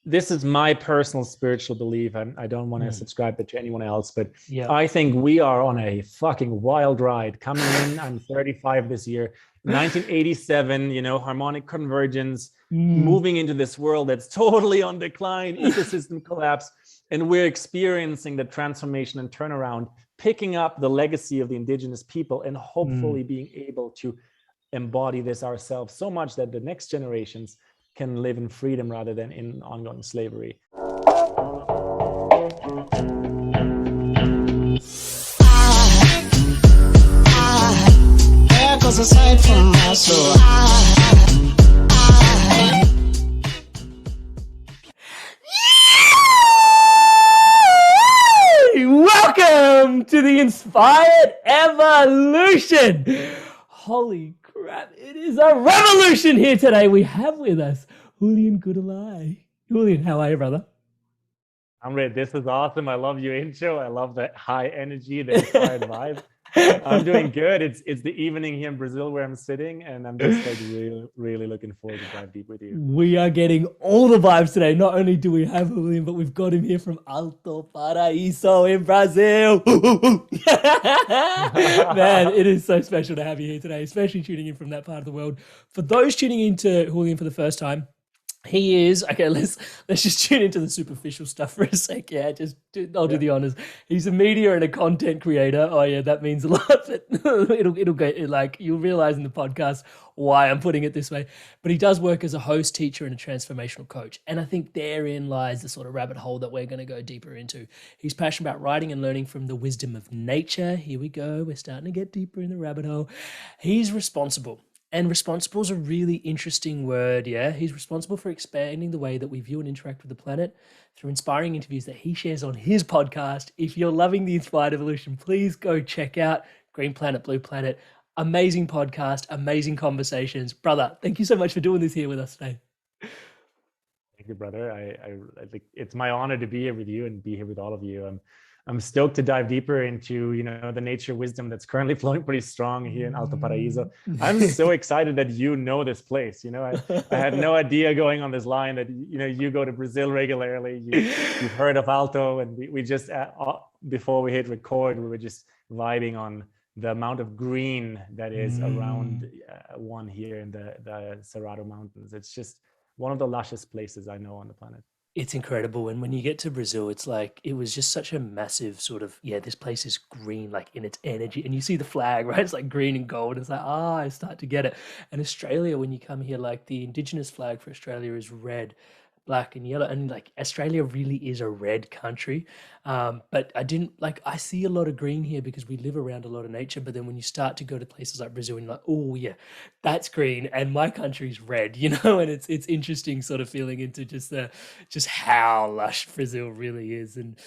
this is my personal spiritual belief, and I don't want to subscribe it to anyone else, but Yeah. I think we are on a fucking wild ride coming in. I'm 35 this year, 1987, harmonic convergence, moving into this world that's totally on decline, ecosystem collapse, and we're experiencing the transformation and turnaround, picking up the legacy of the indigenous people and hopefully being able to embody this ourselves so much that the next generations can live in freedom rather than in ongoing slavery. Aside from my soul. Welcome to the Inspired Evolution. Holy crap, it is a revolution here today. We have with us Julian Guderley. Julian, how are you, brother? Amrit, this is awesome. I love your intro. I love the high energy, the inspired vibe. I'm doing good. It's the evening here in Brazil where I'm sitting, and I'm just like really looking forward to dive deep with you. We are getting all the vibes today. Not only do we have Julian, but we've got him here from Alto Paraíso in Brazil. Man, it is so special to have you here today, especially tuning in from that part of the world. For those tuning into Julian for the first time, he is, okay, let's just tune into the superficial stuff for a sec. Yeah, I'll do the honors. He's a media and a content creator. Oh yeah, that means a lot. But it'll get, like, you'll realize in the podcast why I'm putting it this way. But he does work as a host, teacher, and a transformational coach. And I think therein lies the sort of rabbit hole that we're going to go deeper into. He's passionate about writing and learning from the wisdom of nature. Here we go. We're starting to get deeper in the rabbit hole. He's responsible. And responsible is a really interesting word, yeah? He's responsible for expanding the way that we view and interact with the planet through inspiring interviews that he shares on his podcast. If you're loving the Inspired Evolution, please go check out Green Planet, Blue Planet. Amazing podcast, amazing conversations. Brother, thank you so much for doing this here with us today. Thank you, brother. I think it's my honor to be here with you and be here with all of you. I'm stoked to dive deeper into, the nature wisdom that's currently flowing pretty strong here in Alto Paraíso. I'm so excited that you know this place. I had no idea going on this line that, you go to Brazil regularly. You've heard of Alto, and we just, before we hit record, we were just vibing on the amount of green that is around one here in the Cerrado Mountains. It's just one of the lushest places I know on the planet. It's incredible. And when you get to Brazil, it's like, it was just such a massive sort of, this place is green, like in its energy. And you see the flag, right? It's like green and gold. It's like, I start to get it. And Australia, when you come here, like the indigenous flag for Australia is red, black and yellow. And like Australia really is a red country. But I see a lot of green here because we live around a lot of nature. But then when you start to go to places like Brazil and you're like, oh yeah, that's green and my country's red, and it's interesting sort of feeling into just how lush Brazil really is. And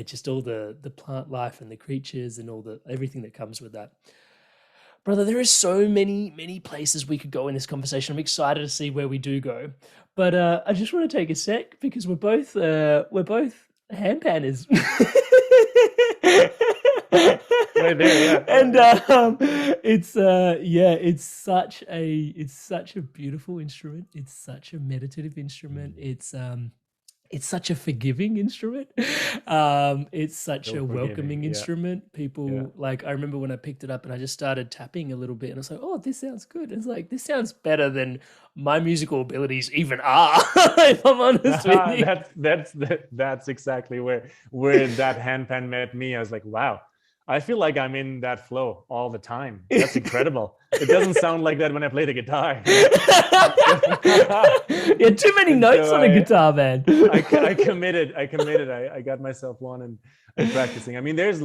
just all the plant life and the creatures and everything that comes with that. Brother, there is so many places we could go in this conversation. I'm excited to see where we do go. But I just want to take a sec because we're both hand panners. Right there, yeah. And it's such a beautiful instrument. It's such a meditative instrument. It's such a forgiving instrument. It's such a welcoming instrument. People, like, I remember when I picked it up and I just started tapping a little bit and I was like, oh, this sounds good. It's like, this sounds better than my musical abilities even are, if I'm honest with you. That's exactly where that handpan met me. I was like, wow, I feel like I'm in that flow all the time. That's incredible. It doesn't sound like that when I play the guitar. Too many notes on a guitar, man. I committed. I got myself one and practicing. I mean, there's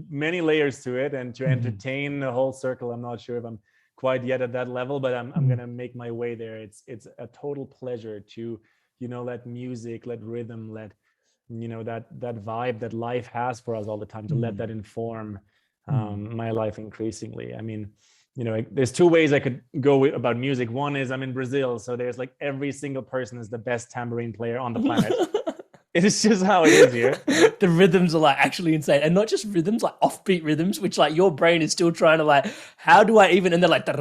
many layers to it, and to entertain the whole circle, I'm not sure if I'm quite yet at that level, but I'm gonna make my way there. It's a total pleasure to, let music, let rhythm, let that vibe that life has for us all the time, to let that inform my life increasingly. I mean, there's two ways I could go about music. One is I'm in Brazil, so there's like every single person is the best tambourine player on the planet. It's just how it is here. The rhythms are like actually insane, and not just rhythms, like offbeat rhythms, which like your brain is still trying to like, how do I even? And they're like, and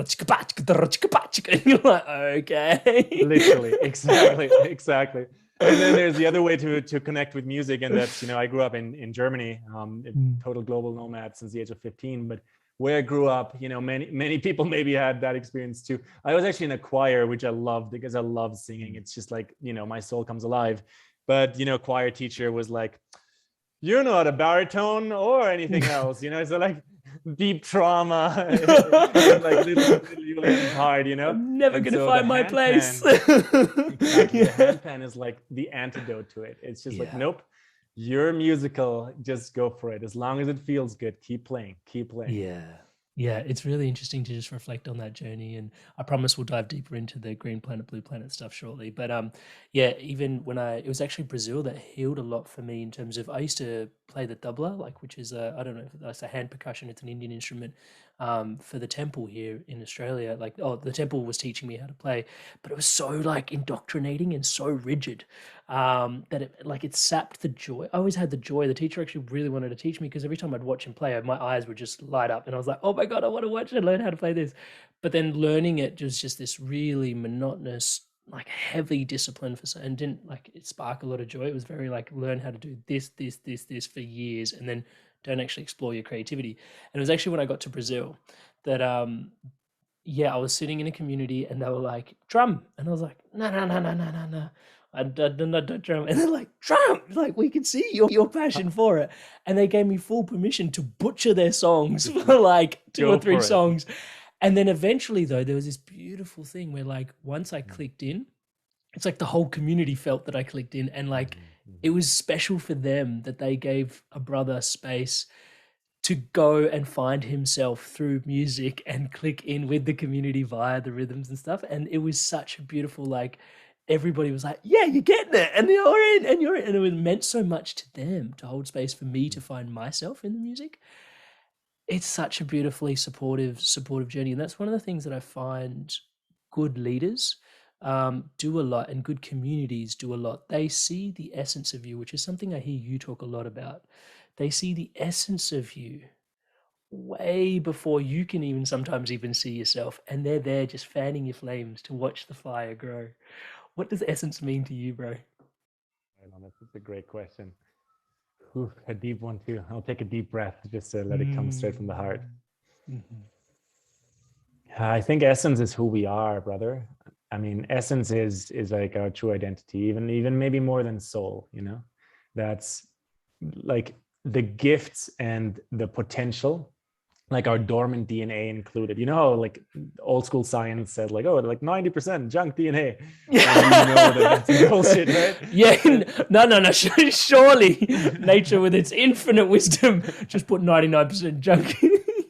you're like, okay. Literally, exactly. And then there's the other way to connect with music, and that's, I grew up in Germany, total global nomad since the age of 15. But where I grew up, many people maybe had that experience too. I was actually in a choir, which I loved because I love singing. It's just like, my soul comes alive. But choir teacher was like, "You're not a baritone or anything else," so like deep trauma, like little Julian's heart, I'm never And gonna so find the my handpan, place. exactly, the handpan is like the antidote to it. It's just like, Yeah. nope, you're musical, just go for it. As long as it feels good, keep playing. Yeah, it's really interesting to just reflect on that journey, and I promise we'll dive deeper into the green planet, blue planet stuff shortly. But yeah, even when it was actually Brazil that healed a lot for me in terms of, I used to play the tabla, which is I don't know if that's a hand percussion. It's an Indian instrument for the temple here in Australia. The temple was teaching me how to play, but it was so like indoctrinating and so rigid that it sapped the joy. I always had the joy. The teacher actually really wanted to teach me, because every time I'd watch him play, my eyes would just light up, and I was like, "Oh my god, I want to watch and learn how to play this." But then learning it was just this really monotonous, like heavy discipline and didn't it spark a lot of joy. It was very like, learn how to do this for years, and then don't actually explore your creativity. And it was actually when I got to Brazil that I was sitting in a community and they were like, "Drum," and I was like, "No, no, no, no, no, no, no. I don't drum." And they're like, "Drum!" Like, we can see your passion for it. And they gave me full permission to butcher their songs for like two Go or three for it. songs. And then eventually, though, there was this beautiful thing where like once I clicked in, it's like the whole community felt that I clicked in, and like it was special for them that they gave a brother space to go and find himself through music and click in with the community via the rhythms and stuff. And it was such a beautiful, like, everybody was like, "Yeah, you're getting it, and you're in, and you're in." And it meant so much to them to hold space for me to find myself in the music. It's such a beautifully supportive journey. And that's one of the things that I find good leaders do a lot, and good communities do a lot. They see the essence of you, which is something I hear you talk a lot about. They see the essence of you way before you can even sometimes even see yourself, and they're there just fanning your flames to watch the fire grow. What does essence mean to you, bro? That's a great question. Ooh, a deep one too. I'll take a deep breath just to let it come straight from the heart. Mm-hmm. I think essence is who we are, brother. I mean, essence is like our true identity, even maybe more than soul. That's like the gifts and the potential, like our dormant DNA included. Like old school science said, like, oh, like 90% junk DNA. And that's bullshit, right? Yeah, no. Surely nature, with its infinite wisdom, just put 99% junk.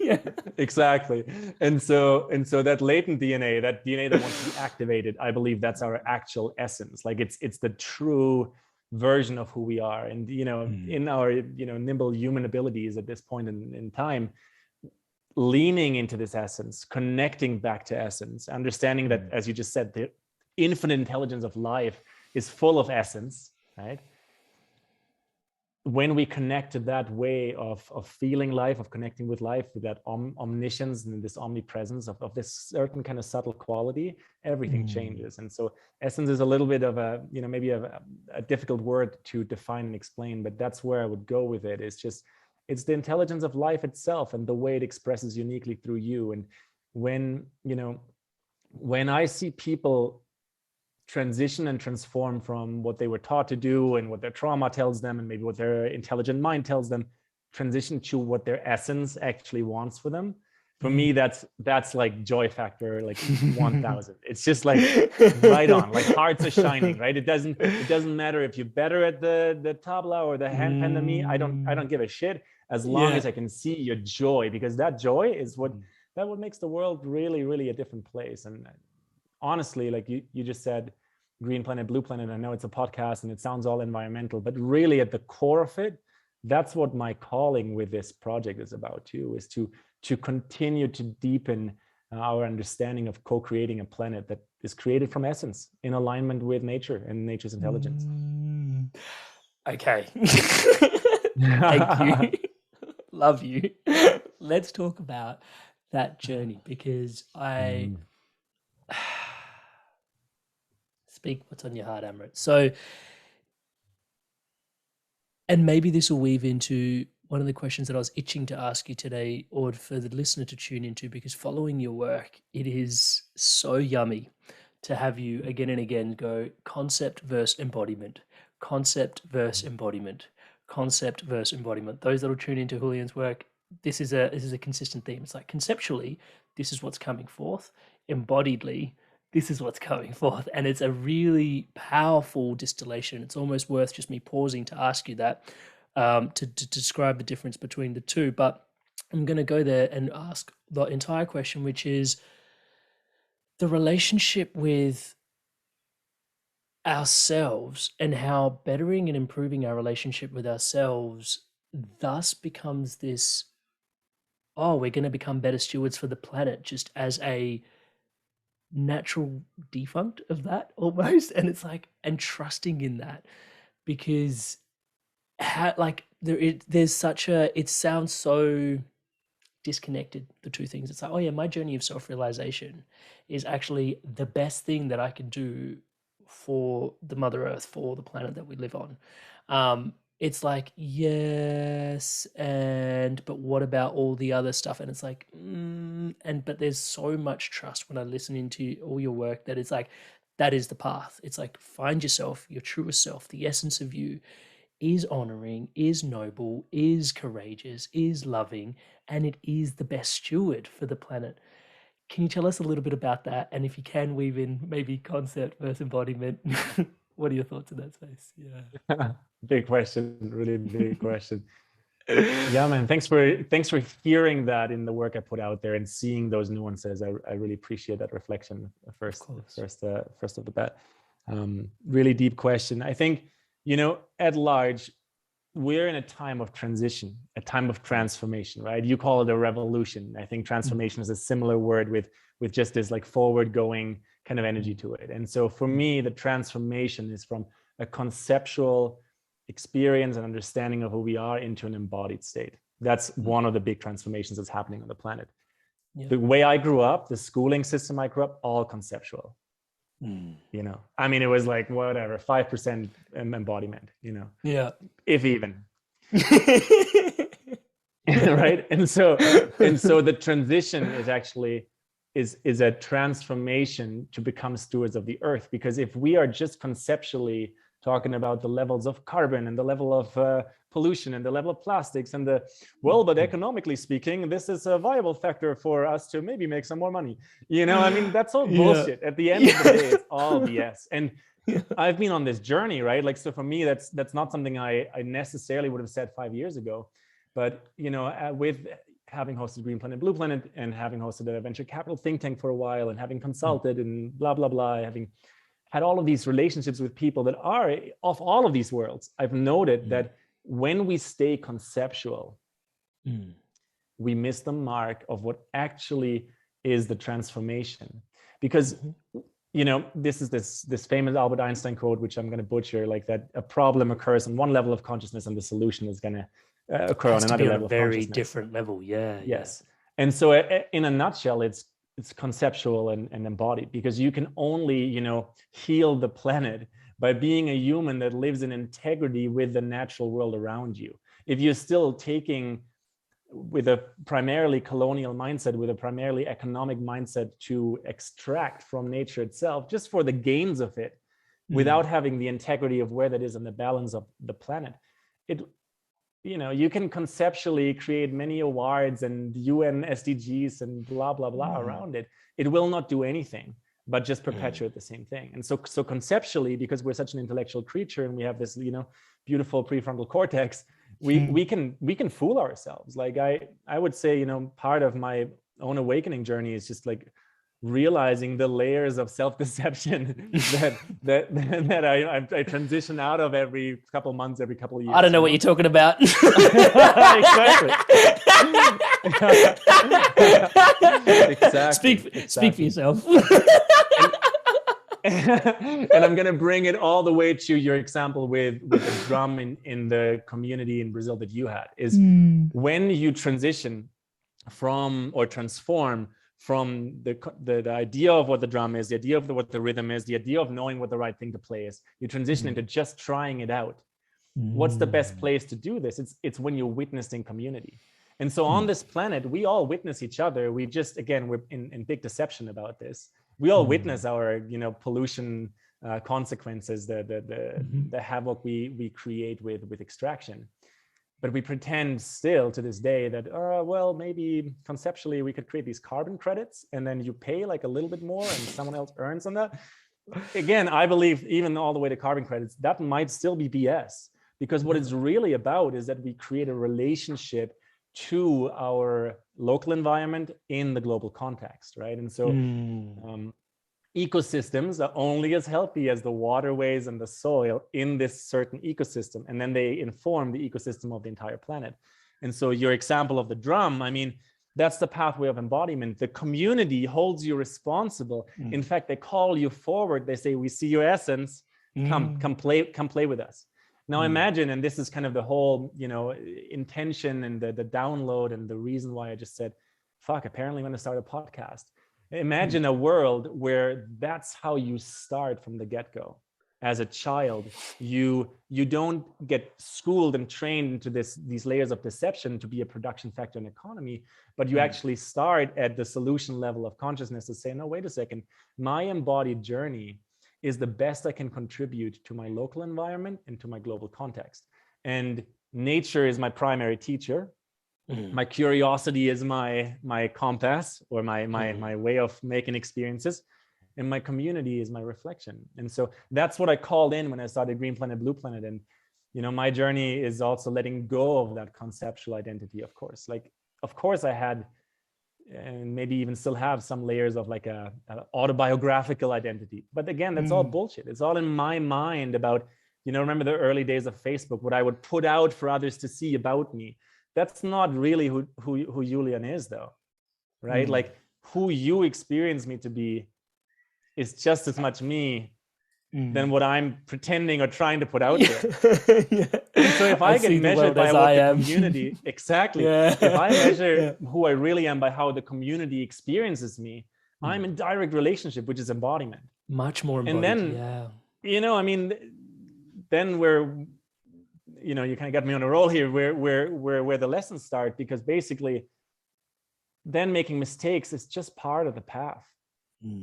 Yeah, exactly. And so that latent DNA, that DNA that wants to be activated, I believe that's our actual essence. Like it's the true version of who we are. And in our nimble human abilities at this point in time, leaning into this essence, connecting back to essence, understanding that, as you just said, the infinite intelligence of life is full of essence, right? When we connect to that way of feeling life, of connecting with life, with that omniscience and this omnipresence of this certain kind of subtle quality, everything changes. And so essence is a little bit of a, maybe a difficult word to define and explain, but that's where I would go with it. It's the intelligence of life itself and the way it expresses uniquely through you. And when I see people transition and transform from what they were taught to do and what their trauma tells them and maybe what their intelligent mind tells them, transition to what their essence actually wants for them, for me, that's like joy factor like 1000. It's just like right on, like hearts are shining, right? It doesn't matter if you're better at the tabla or the handpan than me. I don't give a shit, as long as I can see your joy, because that joy is what makes the world really, really a different place. And honestly, like you just said, green planet, blue planet. I know it's a podcast and it sounds all environmental, but really at the core of it, that's what my calling with this project is about too, is to continue to deepen our understanding of co-creating a planet that is created from essence, in alignment with nature and nature's intelligence. Okay. Thank you. Love you. Let's talk about that journey, because speak what's on your heart, Amrit. So And maybe this will weave into one of the questions that I was itching to ask you today, or for the listener to tune into, because following your work, it is so yummy to have you again and again go concept versus embodiment, concept versus embodiment, concept versus embodiment. Those that will tune into Julian's work, this is a consistent theme. It's like conceptually, this is what's coming forth. Embodiedly, this is what's coming forth. And it's a really powerful distillation. It's almost worth just me pausing to ask you that, to describe the difference between the two. But I'm going to go there and ask the entire question, which is the relationship with ourselves and how bettering and improving our relationship with ourselves thus becomes this, oh, we're going to become better stewards for the planet, just as a natural defunct of that almost. And it's like, and trusting in that, because there's such a, it sounds so disconnected, the two things. It's like, oh yeah, my journey of self-realization is actually the best thing that I can do for the Mother Earth, for the planet that we live on. It's like, yes, but what about all the other stuff? And it's like, but there's so much trust when I listen into all your work that it's like, that is the path. It's like, find yourself, your truest self, the essence of you is honoring, is noble, is courageous, is loving, and it is the best steward for the planet. Can you tell us a little bit about that? And if you can weave in maybe concept versus embodiment, what are your thoughts in that space? Yeah. Big question, really big question. Yeah, man. Thanks for hearing that in the work I put out there and seeing those nuances. I really appreciate that reflection. First of the bat. Really deep question. I think, at large, we're in a time of transition, a time of transformation, right? You call it a revolution. I think transformation is a similar word with just this like forward going kind of energy to it. And so for me, the transformation is from a conceptual experience and understanding of who we are into an embodied state. That's one of the big transformations that's happening on the planet. Yeah. The way I grew up, the schooling system I grew up, all conceptual. I mean, it was like whatever, 5% embodiment, yeah, if even. Right. And so the transition is actually is a transformation to become stewards of the earth. Because if we are just conceptually talking about the levels of carbon and the level of pollution and the level of plastics and but economically speaking, this is a viable factor for us to maybe make some more money. I mean, that's all bullshit. At the end of the day, it's all BS. And I've been on this journey, right? Like, so for me, that's not something I necessarily would have said 5 years ago. But, with having hosted Green Planet, Blue Planet, and having hosted a venture capital think tank for a while, and having consulted and blah, blah, blah, having had all of these relationships with people that are of all of these worlds, I've noted that when we stay conceptual, we miss the mark of what actually is the transformation. Because, this is this famous Albert Einstein quote, which I'm going to butcher, like that a problem occurs on one level of consciousness and the solution is going to occur on another level of consciousness. Very different level. Yeah. Yes. Yeah. And so in a nutshell, it's conceptual and embodied, because you can only, heal the planet by being a human that lives in integrity with the natural world around you. If you're still taking with a primarily colonial mindset, with a primarily economic mindset to extract from nature itself, just for the gains of it, without having the integrity of where that is in the balance of the planet, you can conceptually create many awards and UN SDGs and blah, blah, blah around it. It will not do anything but just perpetuate the same thing. And so conceptually, because we're such an intellectual creature and we have this, beautiful prefrontal cortex, we can fool ourselves. Like I would say, part of my own awakening journey is just like realizing the layers of self-deception that I transition out of every couple months, every couple of years. I don't know what you're talking about. Exactly. Exactly. Speak for yourself. And I'm going to bring it all the way to your example with the drum in the community in Brazil that you had, is when you transition from or transform from the idea of what the drum is, the idea of what the rhythm is, the idea of knowing what the right thing to play is, you transition into just trying it out. What's the best place to do this? It's when you're witnessing community. And so on this planet, we all witness each other. We just, again, we're in big deception about this. We all witness our, pollution consequences, the havoc we create with extraction. But we pretend still to this day that, well, maybe conceptually we could create these carbon credits, and then you pay like a little bit more and someone else earns on that. Again, I believe even all the way to carbon credits, that might still be BS, because what it's really about is that we create a relationship to our local environment in the global context, right? And so ecosystems are only as healthy as the waterways and the soil in this certain ecosystem, and then they inform the ecosystem of the entire planet. And so your example of the drum, I mean, that's the pathway of embodiment. The community holds you responsible. In fact, they call you forward. They say, we see your essence, come play with us. Now imagine, and this is kind of the whole, intention and the download and the reason why I just said, fuck, apparently I'm going to start a podcast. Imagine a world where that's how you start from the get-go. As a child, you don't get schooled and trained into these layers of deception to be a production factor in economy, but you actually start at the solution level of consciousness to say, no, wait a second, my embodied journey is the best I can contribute to my local environment and to my global context. And nature is my primary teacher. My curiosity is my compass, or my way of making experiences. And my community is my reflection. And so that's what I called in when I started Green Planet, Blue Planet. And, my journey is also letting go of that conceptual identity, of course. Like, of course I had, and maybe even still have, some layers of like a autobiographical identity. But again, that's all bullshit. It's all in my mind about, remember the early days of Facebook, what I would put out for others to see about me. That's not really who Julian is, though, right? Like, who you experience me to be is just as much me than what I'm pretending or trying to put out there. And so if I get measured by what the community, exactly, if I measure who I really am by how the community experiences me, I'm in direct relationship, which is embodiment. Much more embodied. And then, then we're, you kind of got me on a roll here where the lessons start, because basically then making mistakes is just part of the path.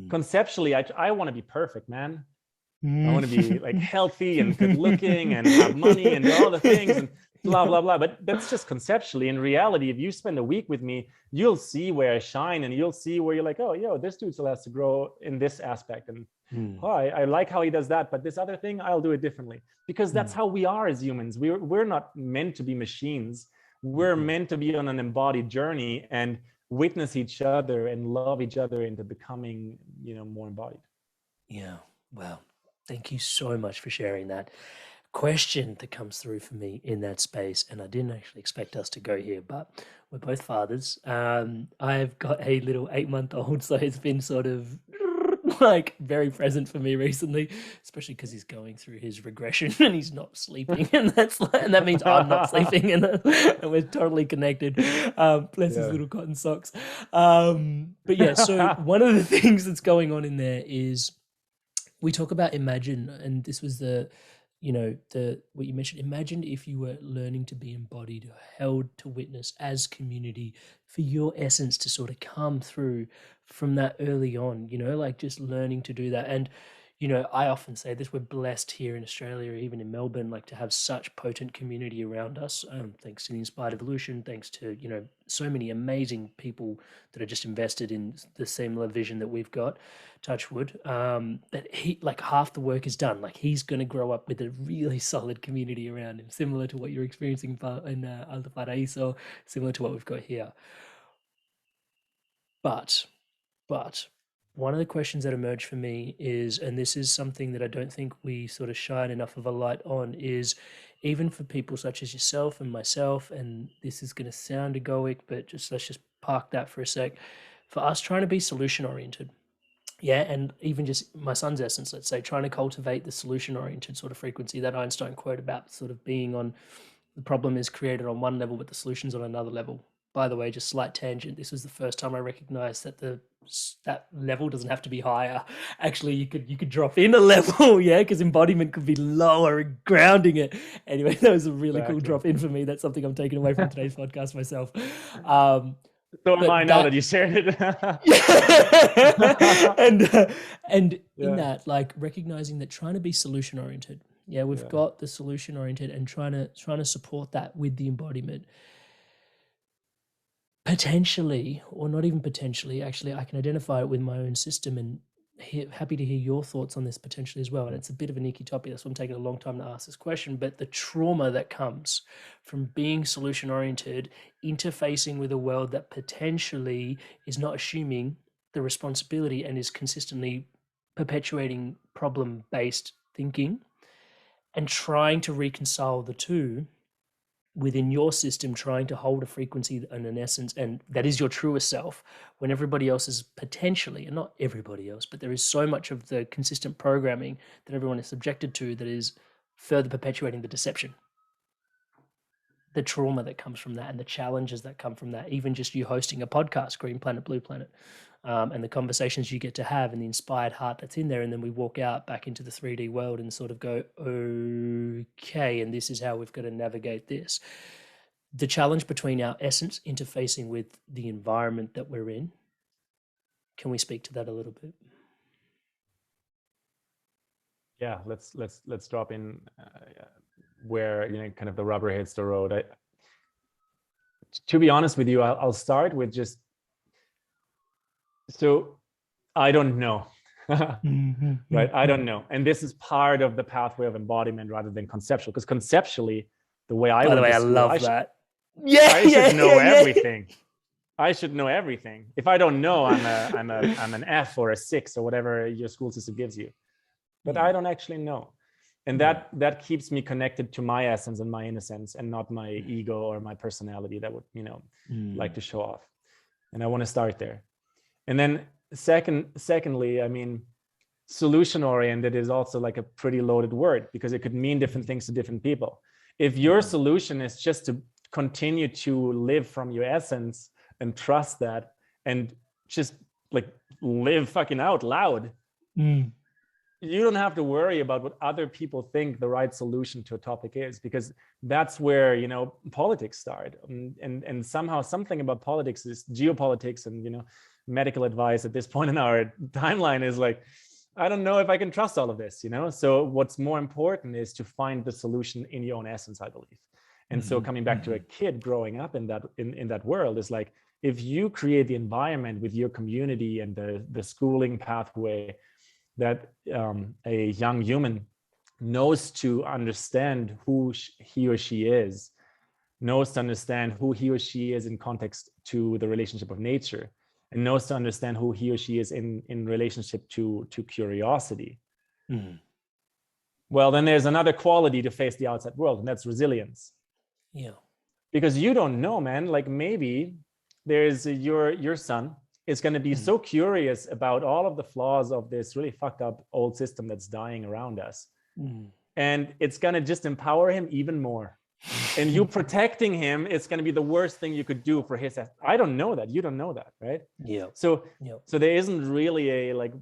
Conceptually, I want to be perfect, man. I want to be like healthy and good looking and have money and do all the things and blah, blah, blah. But that's just conceptually. In reality, if you spend a week with me, you'll see where I shine, and you'll see where you're like, oh, this dude still has to grow in this aspect. And I like how he does that, but this other thing, I'll do it differently. Because that's how we are as humans. We're not meant to be machines. We're meant to be on an embodied journey and witness each other and love each other into becoming, more embodied. Yeah. Wow. Thank you so much for sharing that. Question that comes through for me in that space, and I didn't actually expect us to go here, but we're both fathers. I've got a little 8-month-old, so it's been sort of like very present for me recently, especially because he's going through his regression and he's not sleeping, and that means I'm not sleeping, and we're totally connected. Bless his little cotton socks. But yeah, so one of the things that's going on in there is we talk about imagine, and this was what you mentioned. Imagine if you were learning to be embodied, or held to witness as community, for your essence to sort of come through from that early on, like just learning to do that. And, I often say this, we're blessed here in Australia, or even in Melbourne, like to have such potent community around us, thanks to the Inspired Evolution, thanks to, so many amazing people that are just invested in the similar vision that we've got, touch wood, that like half the work is done. Like, he's going to grow up with a really solid community around him, similar to what you're experiencing in Alto Paraíso, similar to what we've got here. But one of the questions that emerged for me is, and this is something that I don't think we sort of shine enough of a light on, is even for people such as yourself and myself, and this is going to sound egoic, but let's just park that for a sec, for us trying to be solution oriented. Yeah, and even just my son's essence, let's say, trying to cultivate the solution oriented sort of frequency, that Einstein quote about sort of being on, the problem is created on one level, but the solution's on another level. by the way, just slight tangent, this was the first time I recognized that that level doesn't have to be higher. Actually, you could drop in a level, yeah, because embodiment could be lower and grounding it. Anyway, that was a really cool drop in for me. That's something I'm taking away from today's podcast myself. So am I now that you shared it. and in that, like recognizing that trying to be solution oriented. Yeah, we've got the solution oriented and trying to support that with the embodiment. Potentially, or not even potentially, actually, I can identify it with my own system, and happy to hear your thoughts on this potentially as well. And it's a bit of an icky topic. That's why I'm taking a long time to ask this question. But the trauma that comes from being solution oriented, interfacing with a world that potentially is not assuming the responsibility and is consistently perpetuating problem-based thinking, and trying to reconcile the two within your system, trying to hold a frequency and an essence, and that is your truest self, when everybody else is potentially, and not everybody else, but there is so much of the consistent programming that everyone is subjected to that is further perpetuating the deception, the trauma that comes from that, and the challenges that come from that. Even just you hosting a podcast, Green Planet, Blue Planet, and the conversations you get to have and the inspired heart that's in there. And then we walk out back into the 3D world and sort of go, okay, and this is how we've got to navigate this. The challenge between our essence interfacing with the environment that we're in. Can we speak to that a little bit? Yeah, let's drop in where, you know, kind of the rubber hits the road. To be honest with you, I'll start with just, so I don't know. Right? I don't know. And this is part of the pathway of embodiment rather than conceptual, because conceptually, the way I love that. I should know everything. I should know everything. If I don't know, I'm an F or a 6 or whatever your school system gives you. But I don't actually know. And that keeps me connected to my essence and my innocence, and not my ego or my personality that would, you know, like to show off. And I want to start there. And then secondly, I mean, solution oriented is also like a pretty loaded word, because it could mean different things to different people. If your solution is just to continue to live from your essence and trust that, and just like live fucking out loud, you don't have to worry about what other people think the right solution to a topic is, because that's where, you know, politics start. And somehow something about politics is geopolitics, and, you know, medical advice at this point in our timeline is like, I don't know if I can trust all of this, you know? So what's more important is to find the solution in your own essence, I believe. And so coming back to a kid growing up in that world is like, if you create the environment with your community and the schooling pathway that a young human knows to understand who he or she is, knows to understand who he or she is in context to the relationship of nature, and knows to understand who he or she is in relationship to curiosity. Well, then there's another quality to face the outside world, and that's resilience. Yeah. Because you don't know, man, like maybe there's your son is going to be so curious about all of the flaws of this really fucked up old system that's dying around us. And it's going to just empower him even more. And you protecting him, it's going to be the worst thing you could do for his. I don't know that. You don't know that, right? Yeah. So there isn't really a like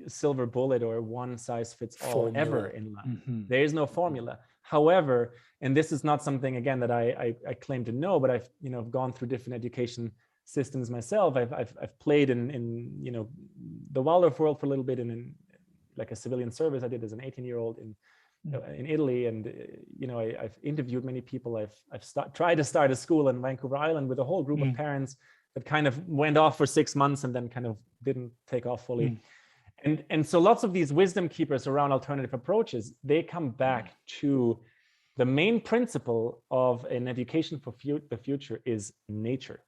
silver bullet or one size fits all ever in life. There is no formula. However, and this is not something again that I claim to know, but I've, you know, gone through different education systems myself. I've played in you know, the Waldorf world for a little bit, and in like a civilian service I did as an 18-year-old in Italy, and you know, I've interviewed many people. I've tried to start a school in Vancouver Island with a whole group of parents that kind of went off for 6 months and then kind of didn't take off fully. And so lots of these wisdom keepers around alternative approaches, they come back to the main principle of an education for the future is nature.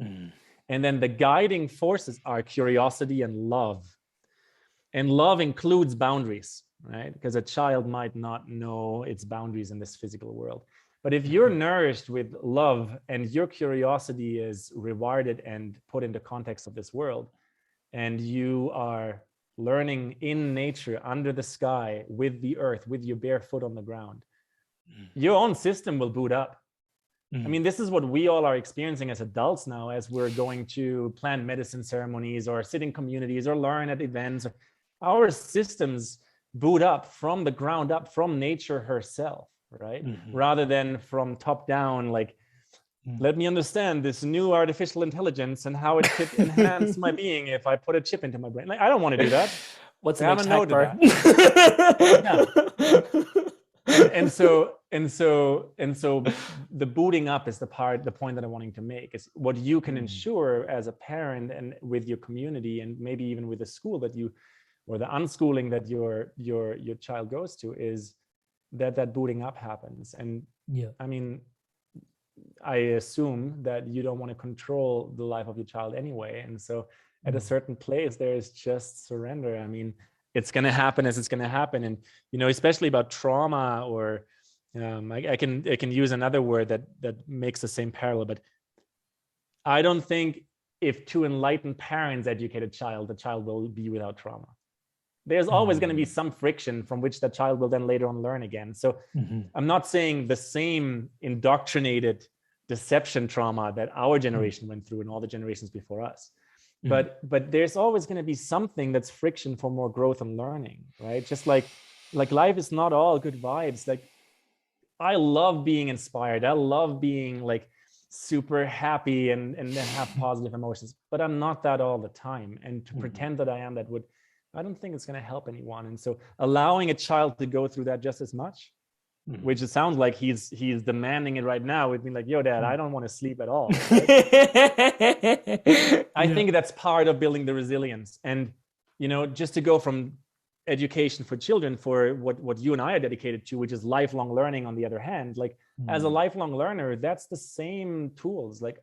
And then the guiding forces are curiosity and love. And love includes boundaries, right? Because a child might not know its boundaries in this physical world. But if you're nourished with love and your curiosity is rewarded and put in the context of this world, and you are learning in nature, under the sky, with the earth, with your bare foot on the ground, your own system will boot up. I mean, this is what we all are experiencing as adults now, as we're going to plant medicine ceremonies or sit in communities or learn at events. Our systems boot up from the ground up, from nature herself, right? Rather than from top down, like, let me understand this new artificial intelligence and how it could enhance my being if I put a chip into my brain. Like, I don't want to do that. What's the I next haven't hack, noted bro? that. And so the booting up is the point that I'm wanting to make, is what you can ensure as a parent and with your community, and maybe even with the school that you, or the unschooling that your child goes to, is that booting up happens. And I mean, I assume that you don't want to control the life of your child anyway, and so at a certain place there is just surrender. I mean, it's going to happen as it's going to happen. And, you know, especially about trauma, or I can use another word that makes the same parallel, but I don't think if two enlightened parents educate a child, the child will be without trauma. There's always going to be some friction from which the child will then later on learn again. So I'm not saying the same indoctrinated deception trauma that our generation went through and all the generations before us. But there's always going to be something that's friction for more growth and learning, right? Just like life is not all good vibes. Like, I love being inspired. I love being like super happy and have positive emotions, but I'm not that all the time. And to pretend that I am, I don't think it's going to help anyone. And so allowing a child to go through that just as much, which it sounds like he's demanding it right now, with me like, yo, Dad, I don't want to sleep at all. Right? I think that's part of building the resilience. And, you know, just to go from education for children, for what you and I are dedicated to, which is lifelong learning on the other hand, like as a lifelong learner, that's the same tools. Like,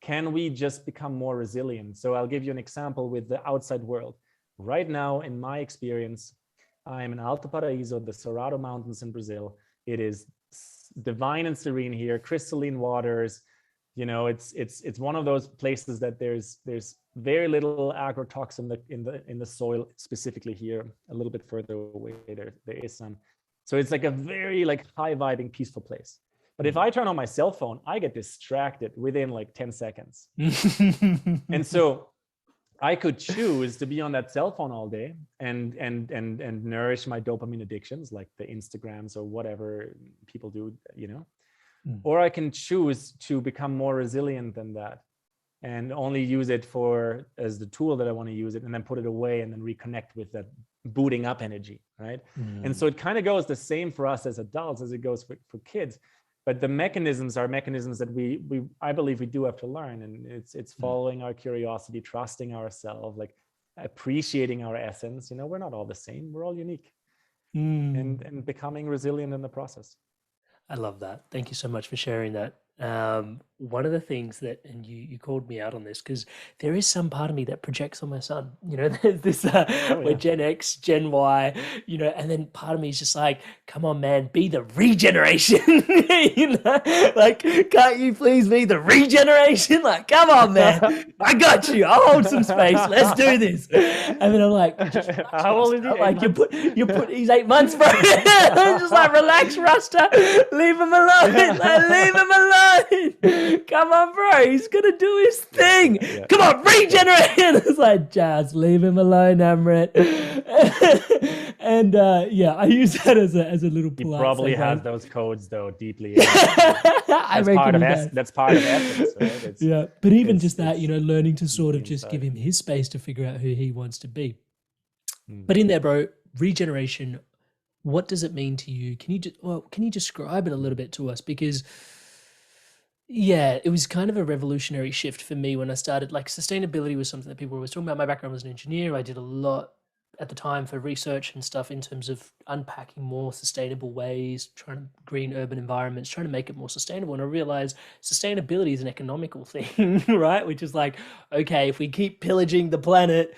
can we just become more resilient? So I'll give you an example with the outside world. Right now, in my experience, I'm in Alto Paraíso, the Cerrado Mountains in Brazil. It is divine and serene here, crystalline waters. You know, it's one of those places that there's very little agrotoxin in the soil, specifically here. A little bit further away, there is some. So it's like a very like high vibing, peaceful place. But if I turn on my cell phone, I get distracted within like 10 seconds. And so I could choose to be on that cell phone all day and nourish my dopamine addictions, like the Instagrams or whatever people do, you know, or I can choose to become more resilient than that and only use it as the tool that I want to use it, and then put it away and then reconnect with that booting up energy, right? And so it kind of goes the same for us as adults as it goes for kids. But the mechanisms are mechanisms that I believe we do have to learn, and it's following our curiosity, trusting ourselves, like appreciating our essence. You know, we're not all the same; we're all unique, and becoming resilient in the process. I love that. Thank you so much for sharing that. One of the things that, and you called me out on this, because there is some part of me that projects on my son. You know, there's this we're Gen X, Gen Y, you know, and then part of me is just like, come on, man, be the regeneration. You know, like, can't you please be the regeneration? Like, come on, man, I got you. I'll hold some space. Let's do this. And then I'm like, how old is he? Like, you put he's 8 months, bro. I'm just like, relax, Rasta. Leave him alone. Like, leave him alone. Come on, bro. He's gonna do his thing. Come on, regenerate. It's like, just leave him alone, Amrit. And I use that as a little. He probably has those codes though deeply. That's part of essence, right? But even just that, you know, learning to sort of just give him his space to figure out who he wants to be. But in there, bro, regeneration. What does it mean to you? Can you describe it a little bit to us? Because it was kind of a revolutionary shift for me when I started. Like, sustainability was something that people were always talking about. My background was an engineer. I did a lot at the time for research and stuff in terms of unpacking more sustainable ways, trying to green urban environments, trying to make it more sustainable. And I realized sustainability is an economical thing, right? Which is like, okay, if we keep pillaging the planet,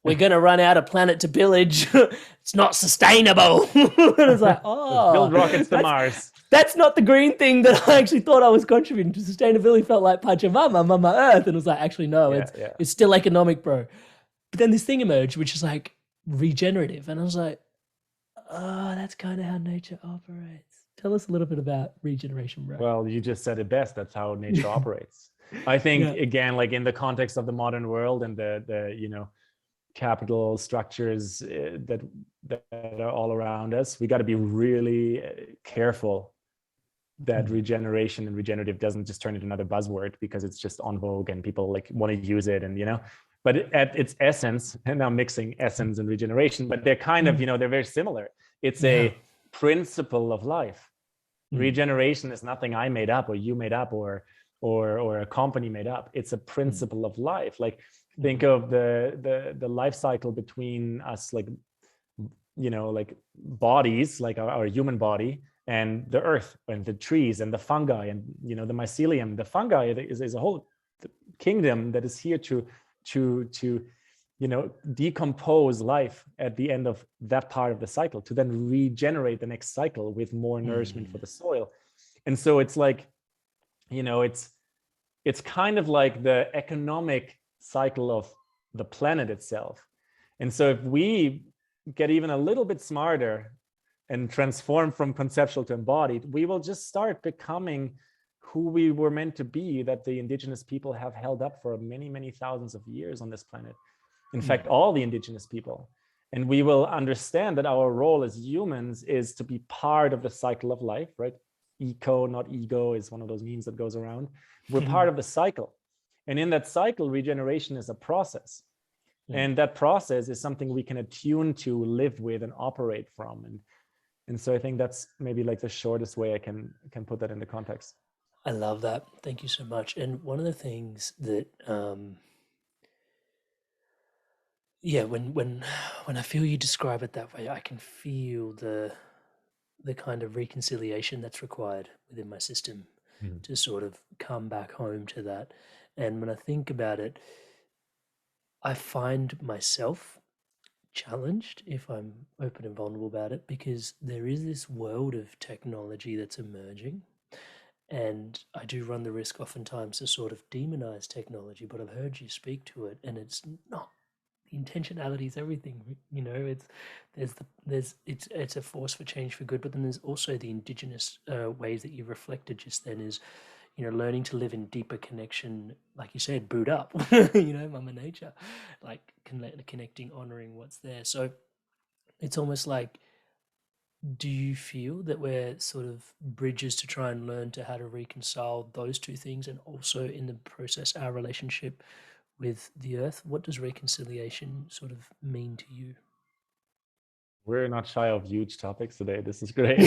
we're going to run out of planet to pillage. It's not sustainable. And it's like, build rockets to Mars. That's not the green thing that I actually thought I was contributing to. Sustainability felt like Pachamama, Mama Earth. And it was like, actually, no, it's still economic, bro. But then this thing emerged, which is like regenerative. And I was like, oh, that's kind of how nature operates. Tell us a little bit about regeneration, bro. Well, you just said it best. That's how nature operates. I think, again, like in the context of the modern world and the capital structures that are all around us, we got to be really careful that regeneration and regenerative doesn't just turn into another buzzword because it's just on vogue and people like want to use it, and but at its essence, and I'm mixing essence and regeneration, but they're kind of they're very similar. It's a principle of life. Regeneration is nothing I made up or you made up or a company made up. It's a principle of life. Like think of the life cycle between us, like like bodies, like our human body, and the earth and the trees and the fungi and the mycelium. The fungi is a whole kingdom that is here to decompose life at the end of that part of the cycle to then regenerate the next cycle with more nourishment for the soil. And so it's like it's kind of like the economic cycle of the planet itself. And so if we get even a little bit smarter and transform from conceptual to embodied, we will just start becoming who we were meant to be, that the indigenous people have held up for many, many thousands of years on this planet. In fact, all the indigenous people. And we will understand that our role as humans is to be part of the cycle of life, right? Eco, not ego, is one of those memes that goes around. We're part of the cycle. And in that cycle, regeneration is a process. And that process is something we can attune to, live with, and operate from. And so I think that's maybe like the shortest way I can put that into context. I love that. Thank you so much. And one of the things that, when I feel you describe it that way, I can feel the kind of reconciliation that's required within my system to sort of come back home to that. And when I think about it, I find myself challenged if I'm open and vulnerable about it, because there is this world of technology that's emerging. And I do run the risk oftentimes to sort of demonize technology, but I've heard you speak to it, and it's not. The intentionality is everything. It's a force for change for good, but then there's also the indigenous ways that you reflected just then is, learning to live in deeper connection, like you said, boot up, Mama Nature, like connecting, honoring what's there. So it's almost like, do you feel that we're sort of bridges to try and learn to how to reconcile those two things, and also in the process our relationship with the earth? What does reconciliation sort of mean to you? We're not shy of huge topics today. This is great.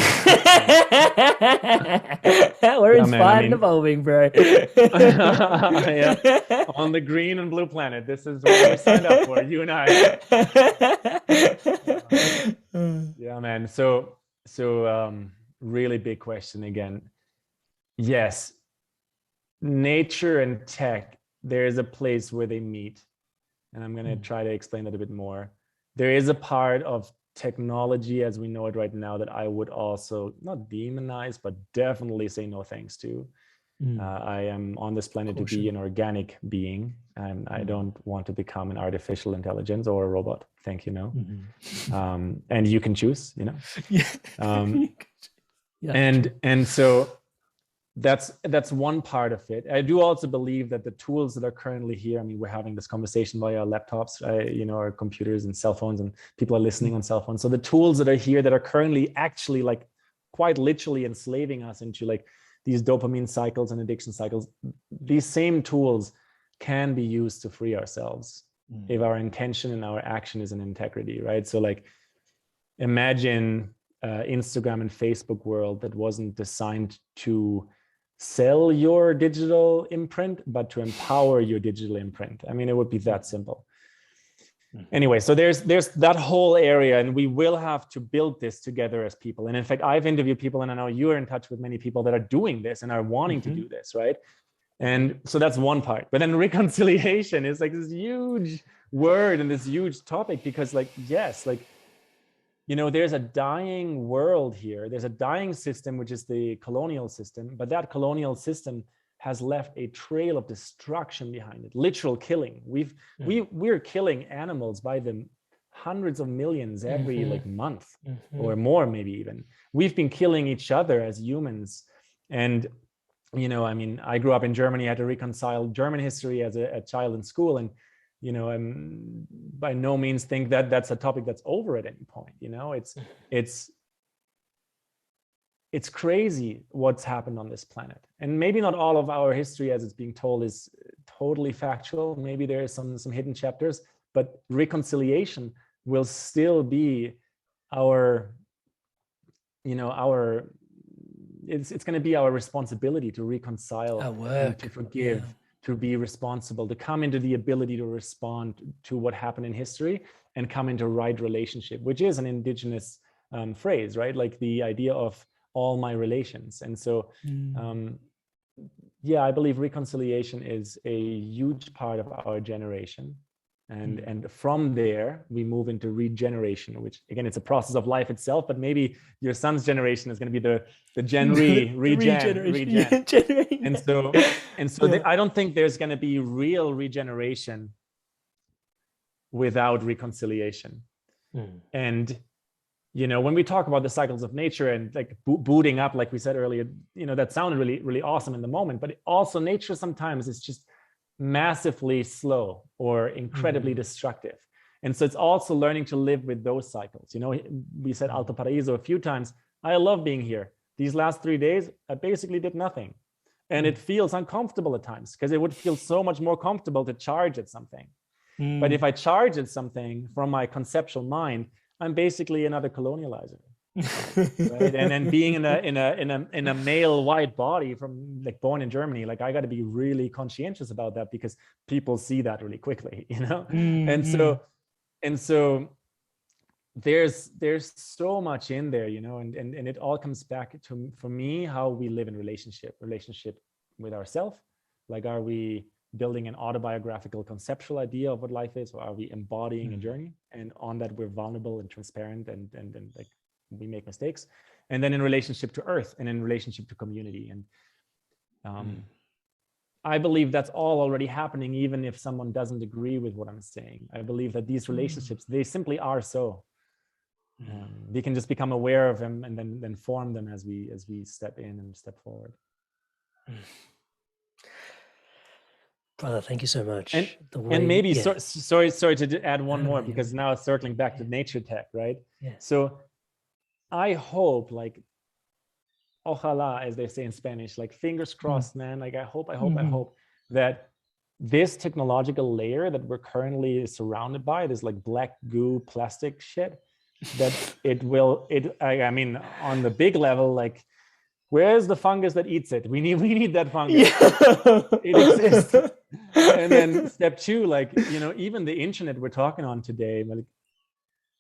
We're inspired and evolving, bro. Yeah. On the green and blue planet. This is what we signed up for, you and I. Yeah, man. So really big question again. Yes, nature and tech, there is a place where they meet. And I'm going to try to explain that a bit more. There is a part of technology as we know it right now that I would also not demonize, but definitely say no thanks to. I am on this planet to be an organic being, and I don't want to become an artificial intelligence or a robot. Thank you, no. And you can choose, and so that's one part of it. I do also believe that the tools that are currently here, I mean, we're having this conversation via our laptops, our computers and cell phones, and people are listening on cell phones. So the tools that are here that are currently actually like quite literally enslaving us into like these dopamine cycles and addiction cycles, these same tools can be used to free ourselves if our intention and our action is in integrity, right? So like imagine Instagram and Facebook world that wasn't designed to sell your digital imprint, but to empower your digital imprint. I mean, it would be that simple. Anyway, so there's that whole area, and we will have to build this together as people. And in fact, I've interviewed people, and I know you're in touch with many people that are doing this and are wanting to do this, right? And so that's one part. But then reconciliation is like this huge word and this huge topic, because like, yes, like, there's a dying world here. There's a dying system, which is the colonial system, but that colonial system has left a trail of destruction behind it, literal killing. We're killing animals by the hundreds of millions every like month or Mm-hmm. more, maybe even. We've been killing each other as humans. And, you know, I mean, I grew up in Germany, I had to reconcile German history as a child in school. And, you know, I'm by no means think that that's a topic that's over at any point. You know, it's crazy what's happened on this planet. And maybe not all of our history as it's being told is totally factual. Maybe there are some hidden chapters, but reconciliation will still be our, you know, it's going to be our responsibility to reconcile and to forgive, to be responsible, to come into the ability to respond to what happened in history and come into right relationship, which is an indigenous phrase, right? Like the idea of all my relations. And so, yeah, I believe reconciliation is a huge part of our generation. And from there, we move into regeneration, which again, it's a process of life itself, but maybe your son's generation is going to be the gen regen. And so I don't think there's going to be real regeneration without reconciliation. And, you know, when we talk about the cycles of nature and like booting up, like we said earlier, you know, that sounded really, really awesome in the moment, but also nature sometimes is just massively slow or incredibly destructive. And so it's also learning to live with those cycles. You know, we said Alto Paraíso a few times. I love being here. These last 3 days, I basically did nothing. And it feels uncomfortable at times because it would feel so much more comfortable to charge at something. But if I charge at something from my conceptual mind, I'm basically another colonializer. Right? And then being in a male white body from like born in Germany, like I got to be really conscientious about that because people see that really quickly, you know. And so there's so much in there, you know, and it all comes back to, for me, how we live in relationship with ourselves. Like, are we building an autobiographical conceptual idea of what life is, or are we embodying a journey? And on that, we're vulnerable and transparent and like we make mistakes. And then in relationship to earth and in relationship to community. And I believe that's all already happening, even if someone doesn't agree with what I'm saying. I believe that these relationships, they simply are so. We can just become aware of them and then form them as we step in and step forward. Brother, thank you so much. And maybe, sorry to add one more, because now it's circling back to nature tech, right? Yeah. So I hope, like, ojalá, as they say in Spanish, like fingers crossed, man. Like I hope that this technological layer that we're currently surrounded by, this like black goo plastic shit, that I mean, on the big level, like, where's the fungus that eats it? We need that fungus. It exists. And then step two, like, you know, even the internet we're talking on today, like,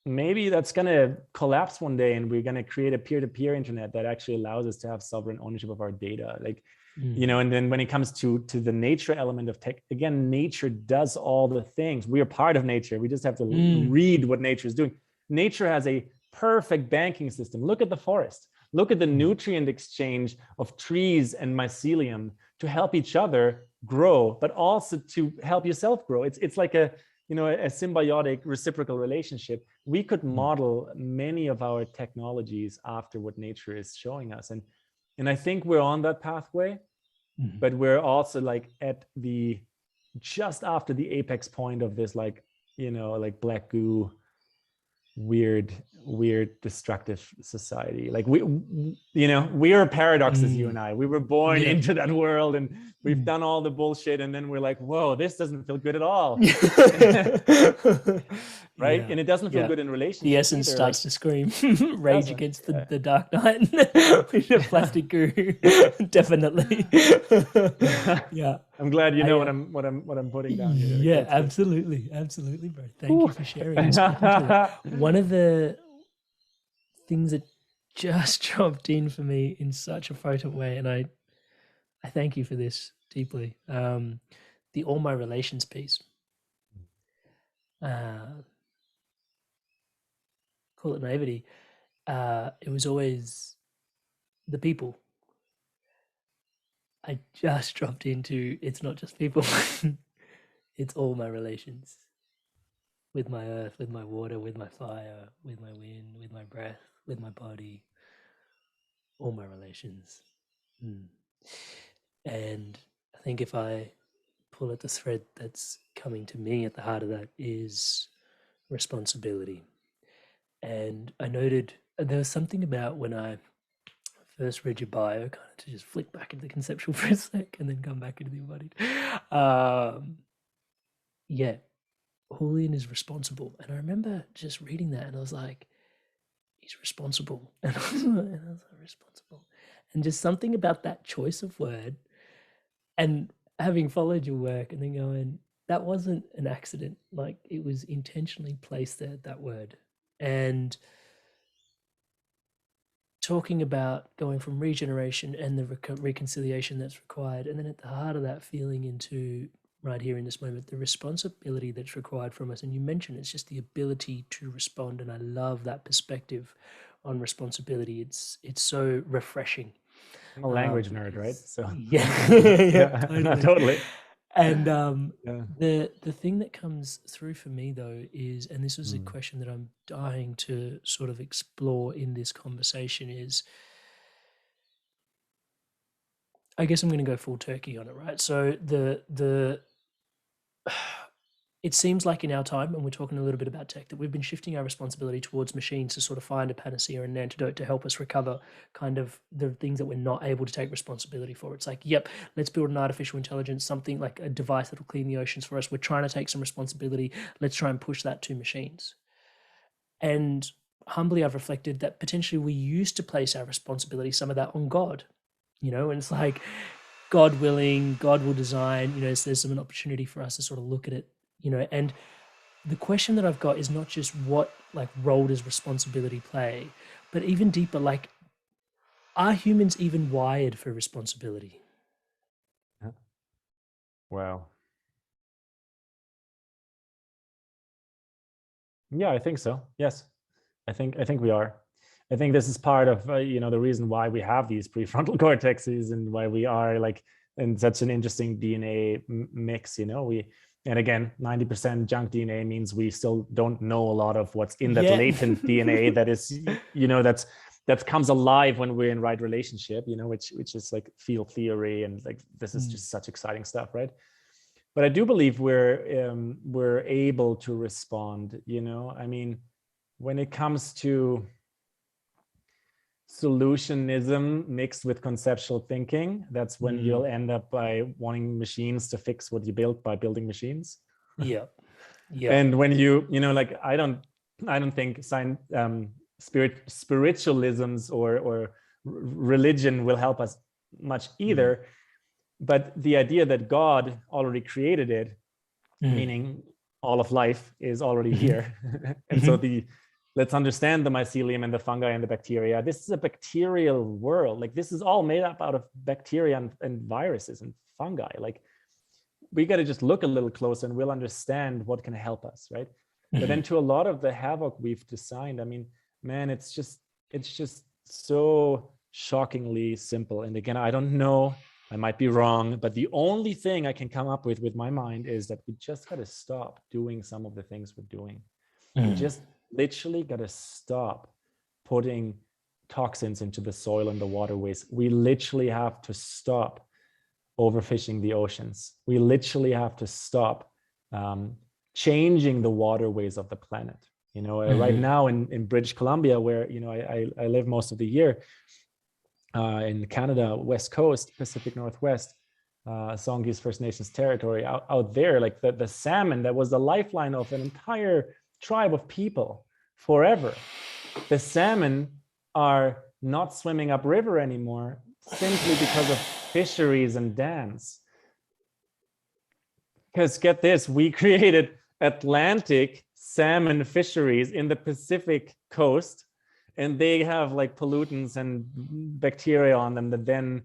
maybe that's going to collapse one day and we're going to create a peer-to-peer internet that actually allows us to have sovereign ownership of our data. Like, you know, and then when it comes to the nature element of tech, again, nature does all the things. We are part of nature. We just have to read what nature is doing. Nature has a perfect banking system. Look at the forest. Look at the nutrient exchange of trees and mycelium to help each other grow, but also to help yourself grow. It's like a symbiotic reciprocal relationship. We could model many of our technologies after what nature is showing us. And I think we're on that pathway, but we're also like at just after the apex point of this, like, you know, like black goo, weird destructive society. Like we are paradoxes, you and I. We were born into that world and we've done all the bullshit, and then we're like, whoa, this doesn't feel good at all. Right? And it doesn't feel good in relationships. The essence either. starts to scream rage against the dark night. Plastic goo. Definitely. Yeah. I'm glad you know what I'm putting down here. Like, yeah, absolutely, bro. Thank you for sharing and speaking to it. One of the things that just dropped in for me in such a potent way, and I thank you for this deeply. The all my relations piece. Call it naivety. It was always the people. I just dropped into, it's not just people. It's all my relations. with my earth, with my water, with my fire, with my wind, with my breath, with my body, all my relations. And I think if I pull at the thread that's coming to me at the heart of that is responsibility. And I noted there was something about when I first read your bio, kind of to just flick back into the conceptual for a sec and then come back into the embodied. Yeah, Julian is responsible. And I remember just reading that and I was like, he's responsible. And I was like, responsible. And just something about that choice of word and having followed your work and then going, that wasn't an accident. Like it was intentionally placed there, that word. And talking about going from regeneration and the reconciliation that's required. And then at the heart of that, feeling into right here in this moment, the responsibility that's required from us. And you mentioned it's just the ability to respond. And I love that perspective on responsibility. It's so refreshing. I'm a language nerd, right? So yeah, totally. And the thing that comes through for me though is, and this was a question that I'm dying to sort of explore in this conversation is, I guess I'm going to go full turkey on it, right? So it seems like in our time, and we're talking a little bit about tech, that we've been shifting our responsibility towards machines to sort of find a panacea and an antidote to help us recover kind of the things that we're not able to take responsibility for. It's like, yep, let's build an artificial intelligence, something like a device that'll clean the oceans for us. We're trying to take some responsibility. Let's try and push that to machines. And humbly, I've reflected that potentially we used to place our responsibility, some of that on God, and it's like, God willing, God will design, so there's an opportunity for us to sort of look at it, and the question that I've got is not just what role does responsibility play, but even deeper, are humans even wired for responsibility? Wow. Yeah, I think so. Yes, I think we are. I think this is part of the reason why we have these prefrontal cortexes and why we are in such an interesting DNA mix. And again, 90% junk DNA means we still don't know a lot of what's in that latent DNA that is, that comes alive when we're in right relationship, which is like field theory. And this is just such exciting stuff, right? But I do believe we're able to respond, I mean, when it comes to solutionism mixed with conceptual thinking, that's when you'll end up by wanting machines to fix what you built by building machines. Yeah. And when I don't think spiritualisms or religion will help us much either. But the idea that God already created it, meaning all of life is already here. And so let's understand the mycelium and the fungi and the bacteria. This is a bacterial world. This is all made up out of bacteria and viruses and fungi. We got to just look a little closer and we'll understand what can help us, right? But then to a lot of the havoc we've designed, I mean, man, it's just so shockingly simple. And again, I don't know, I might be wrong, but the only thing I can come up with my mind is that we just got to stop doing some of the things we're doing. We just literally got to stop putting toxins into the soil and the waterways. We literally have to stop overfishing the oceans. We literally have to stop changing the waterways of the planet. Right now in British Columbia, where I live most of the year, in Canada, West Coast, Pacific Northwest, Songhees First Nations territory, out there, the salmon that was the lifeline of an entire tribe of people forever. The salmon are not swimming upriver anymore simply because of fisheries and dams. Because get this, we created Atlantic salmon fisheries in the Pacific coast, and they have pollutants and bacteria on them that then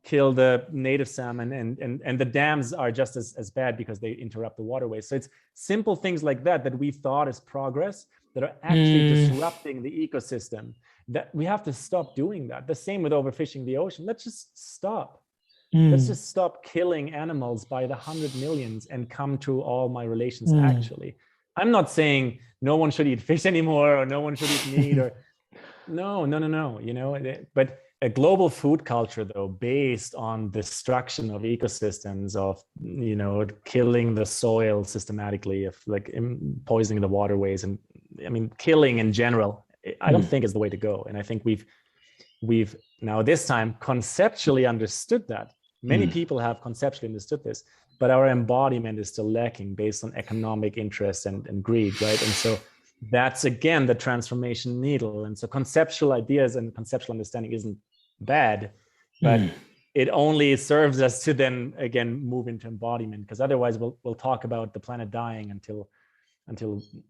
kill the native salmon, and the dams are just as bad because they interrupt the waterways. So it's simple things like that we thought is progress that are actually disrupting the ecosystem, that we have to stop doing that. The same with overfishing the ocean. Let's just stop. Let's just stop killing animals by the 100 millions and come to all my relations actually. I'm not saying no one should eat fish anymore or no one should eat meat or no, you know, but a global food culture though, based on destruction of ecosystems, of, you know, killing the soil systematically, of like poisoning the waterways, and I mean, killing in general, I don't think is the way to go. And I think we've now this time conceptually understood that. Many people have conceptually understood this, but our embodiment is still lacking based on economic interest and greed, right? And so that's again the transformation needle. And so conceptual ideas and conceptual understanding isn't bad, but it only serves us to then again move into embodiment, because otherwise we'll talk about the planet dying until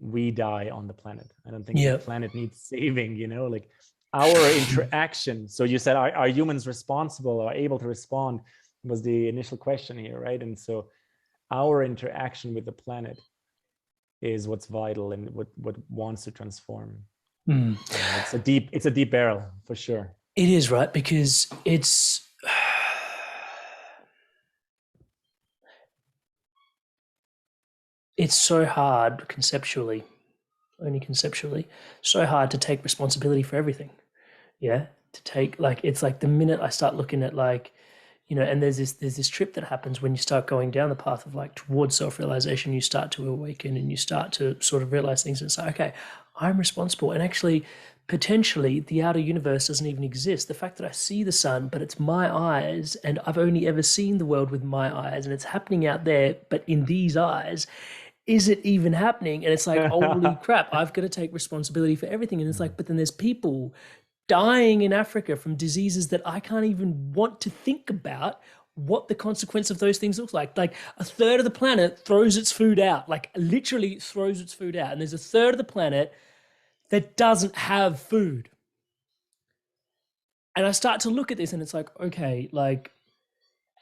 we die on the planet. I don't think the planet needs saving, you know, like our interaction. So you said, are humans responsible or able to respond, was the initial question here, right? And so our interaction with the planet is what's vital and what wants to transform. It's a deep barrel for sure. It is, right? Because it's so hard conceptually, only conceptually, so hard to take responsibility for everything. Yeah, to take, like, it's like the minute I start looking at, like, you know, and there's this trip that happens when you start going down the path of like towards self-realization. You start to awaken and you start to sort of realize things and say, okay, I'm responsible. And actually, potentially, the outer universe doesn't even exist. The fact that I see the sun, but it's my eyes, and I've only ever seen the world with my eyes, and it's happening out there, but in these eyes, is it even happening? And it's like, holy crap, I've got to take responsibility for everything. And it's like, but then there's people dying in Africa from diseases that I can't even want to think about what the consequence of those things looks like. Like a third of the planet throws its food out, like literally throws its food out. And there's a third of the planet that doesn't have food. And I start to look at this and it's like, okay, like,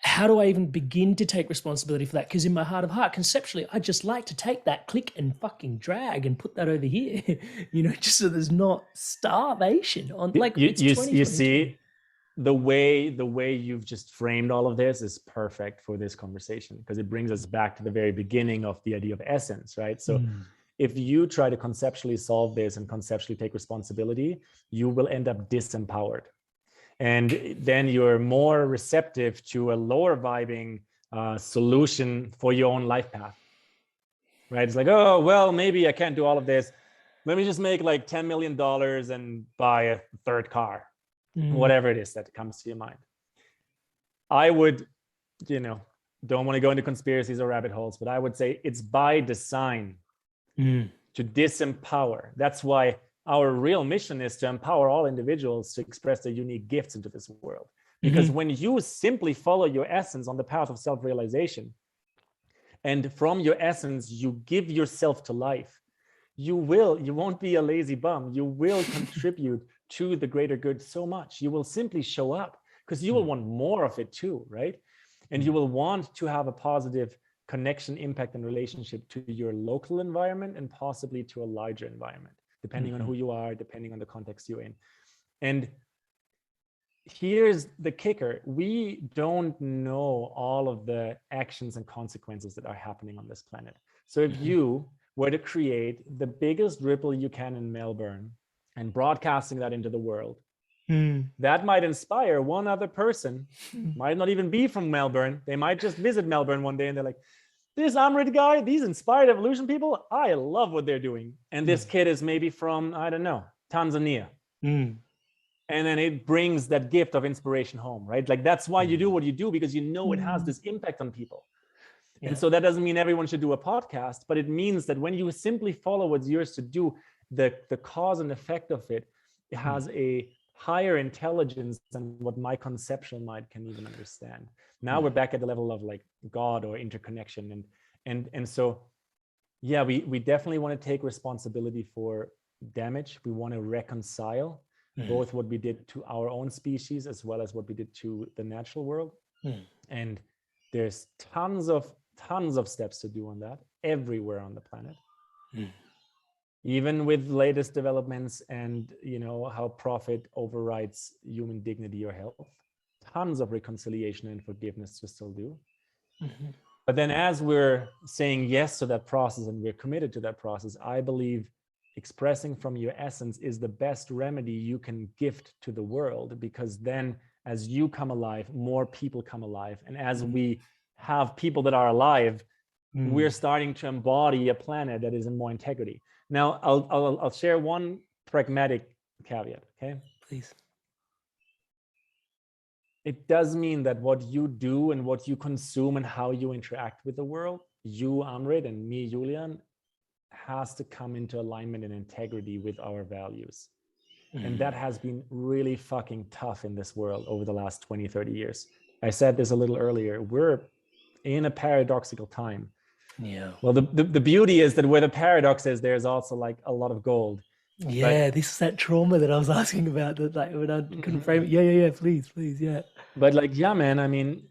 how do I even begin to take responsibility for that? Because in my heart of heart, conceptually, I just like to take that, click and fucking drag and put that over here, you know, just so there's not starvation on, like, you see the way you've just framed all of this is perfect for this conversation, because it brings us back to the very beginning of the idea of essence, right? So if you try to conceptually solve this and conceptually take responsibility, you will end up disempowered. And then you're more receptive to a lower vibing solution for your own life path, right? It's like, oh, well, maybe I can't do all of this. Let me just make like $10 million and buy a third car, whatever it is that comes to your mind. I would, you know, don't want to go into conspiracies or rabbit holes, but I would say it's by design to disempower. That's why our real mission is to empower all individuals to express their unique gifts into this world. Because when you simply follow your essence on the path of self-realization, and from your essence, you give yourself to life, you won't be a lazy bum. You will contribute to the greater good so much. You will simply show up because you will want more of it too, right? And you will want to have a positive connection, impact, and relationship to your local environment and possibly to a larger environment, depending on who you are, depending on the context you're in. And here's the kicker. We don't know all of the actions and consequences that are happening on this planet. So if you were to create the biggest ripple you can in Melbourne and broadcasting that into the world, that might inspire one other person, might not even be from Melbourne. They might just visit Melbourne one day and they're like, this Amrit guy, these inspired evolution people, I love what they're doing. And this kid is maybe from, I don't know, Tanzania. And then it brings that gift of inspiration home, right? Like that's why you do what you do, because you know it has this impact on people. And so that doesn't mean everyone should do a podcast, but it means that when you simply follow what's yours to do, the cause and effect of it, it has a higher intelligence than what my conceptual mind can even understand. Now we're back at the level of like God or interconnection. And so, yeah, we definitely want to take responsibility for damage. We want to reconcile both what we did to our own species as well as what we did to the natural world. And there's tons of steps to do on that everywhere on the planet. Even with latest developments and, you know, how profit overrides human dignity or health, tons of reconciliation and forgiveness to still do. But then as we're saying yes to that process and we're committed to that process, I believe expressing from your essence is the best remedy you can gift to the world, because then as you come alive, more people come alive. And as we have people that are alive, we're starting to embody a planet that is in more integrity. Now, I'll share one pragmatic caveat, okay? Please. It does mean that what you do and what you consume and how you interact with the world, you, Amrit, and me, Julian, has to come into alignment and integrity with our values. And that has been really fucking tough in this world over the last 20, 30 years. I said this a little earlier. We're in a paradoxical time. Yeah. Well, the beauty is that where the paradox is, there's also like a lot of gold. Yeah, this is that trauma that I was asking about, that like when I couldn't frame it. Yeah, please, yeah. But like, yeah, man, I mean,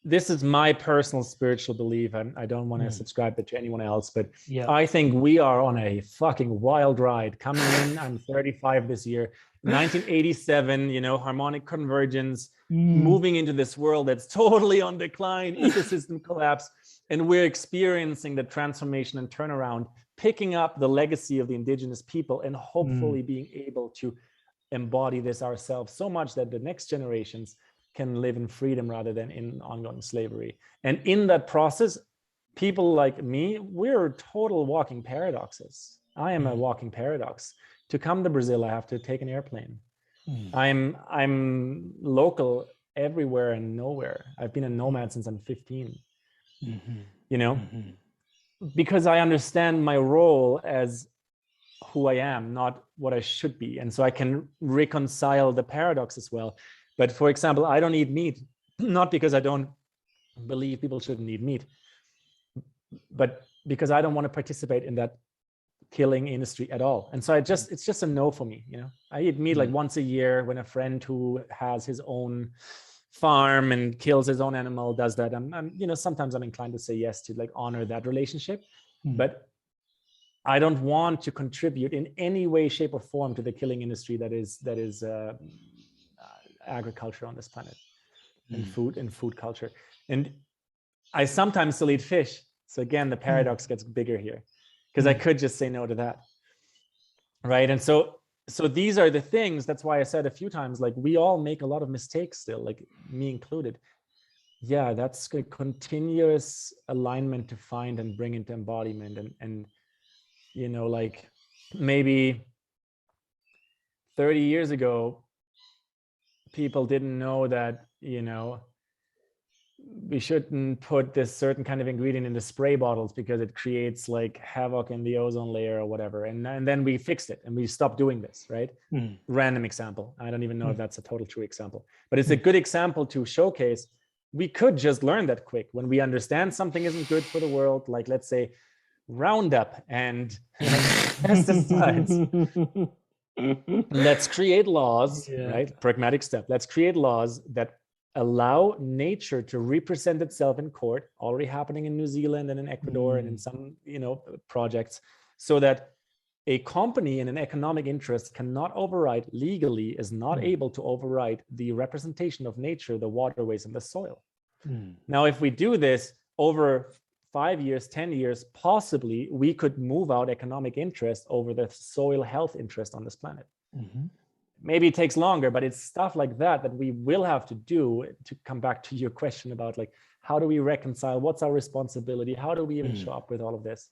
this is my personal spiritual belief, and I don't want to subscribe it to anyone else, but I think we are on a fucking wild ride coming in. I'm 35 this year, 1987, you know, harmonic convergence, moving into this world that's totally on decline, ecosystem collapse, and we're experiencing the transformation and turnaround, picking up the legacy of the indigenous people and hopefully being able to embody this ourselves so much that the next generations can live in freedom rather than in ongoing slavery. And in that process, people like me, we're total walking paradoxes. I am a walking paradox. To come to Brazil, I have to take an airplane. I'm local everywhere and nowhere. I've been a nomad since I'm 15. You know, because I understand my role as who I am, not what I should be. And so I can reconcile the paradox as well. But for example, I don't eat meat, not because I don't believe people shouldn't eat meat, but because I don't want to participate in that killing industry at all. And so it's just a no for me. You know, I eat meat like once a year when a friend who has his own farm and kills his own animal does that. I'm you know, sometimes I'm inclined to say yes to like honor that relationship, but I don't want to contribute in any way, shape, or form to the killing industry that is agriculture on this planet, and food culture. And I sometimes still eat fish. So again, the paradox gets bigger here, because I could just say no to that, right? And so these are the things. That's why I said a few times, like, we all make a lot of mistakes still, like me included. Yeah, that's a continuous alignment to find and bring into embodiment. And you know, like maybe 30 years ago, people didn't know that, you know, we shouldn't put this certain kind of ingredient in the spray bottles because it creates like havoc in the ozone layer or whatever. And then we fixed it and we stopped doing this, right? Random example. I don't even know if that's a total true example, but it's a good example to showcase. We could just learn that quick when we understand something isn't good for the world. Like, let's say Roundup and pesticides. Let's create laws, right? Pragmatic step. Let's create laws that allow nature to represent itself in court, already happening in New Zealand and in Ecuador and in some, you know, projects, so that a company in an economic interest cannot override legally, is not able to override the representation of nature, the waterways and the soil. Now, if we do this over 5 years, 10 years, possibly we could move out economic interest over the soil health interest on this planet. Maybe it takes longer, but it's stuff like that that we will have to do. To come back to your question about like, how do we reconcile? What's our responsibility? How do we even show up with all of this?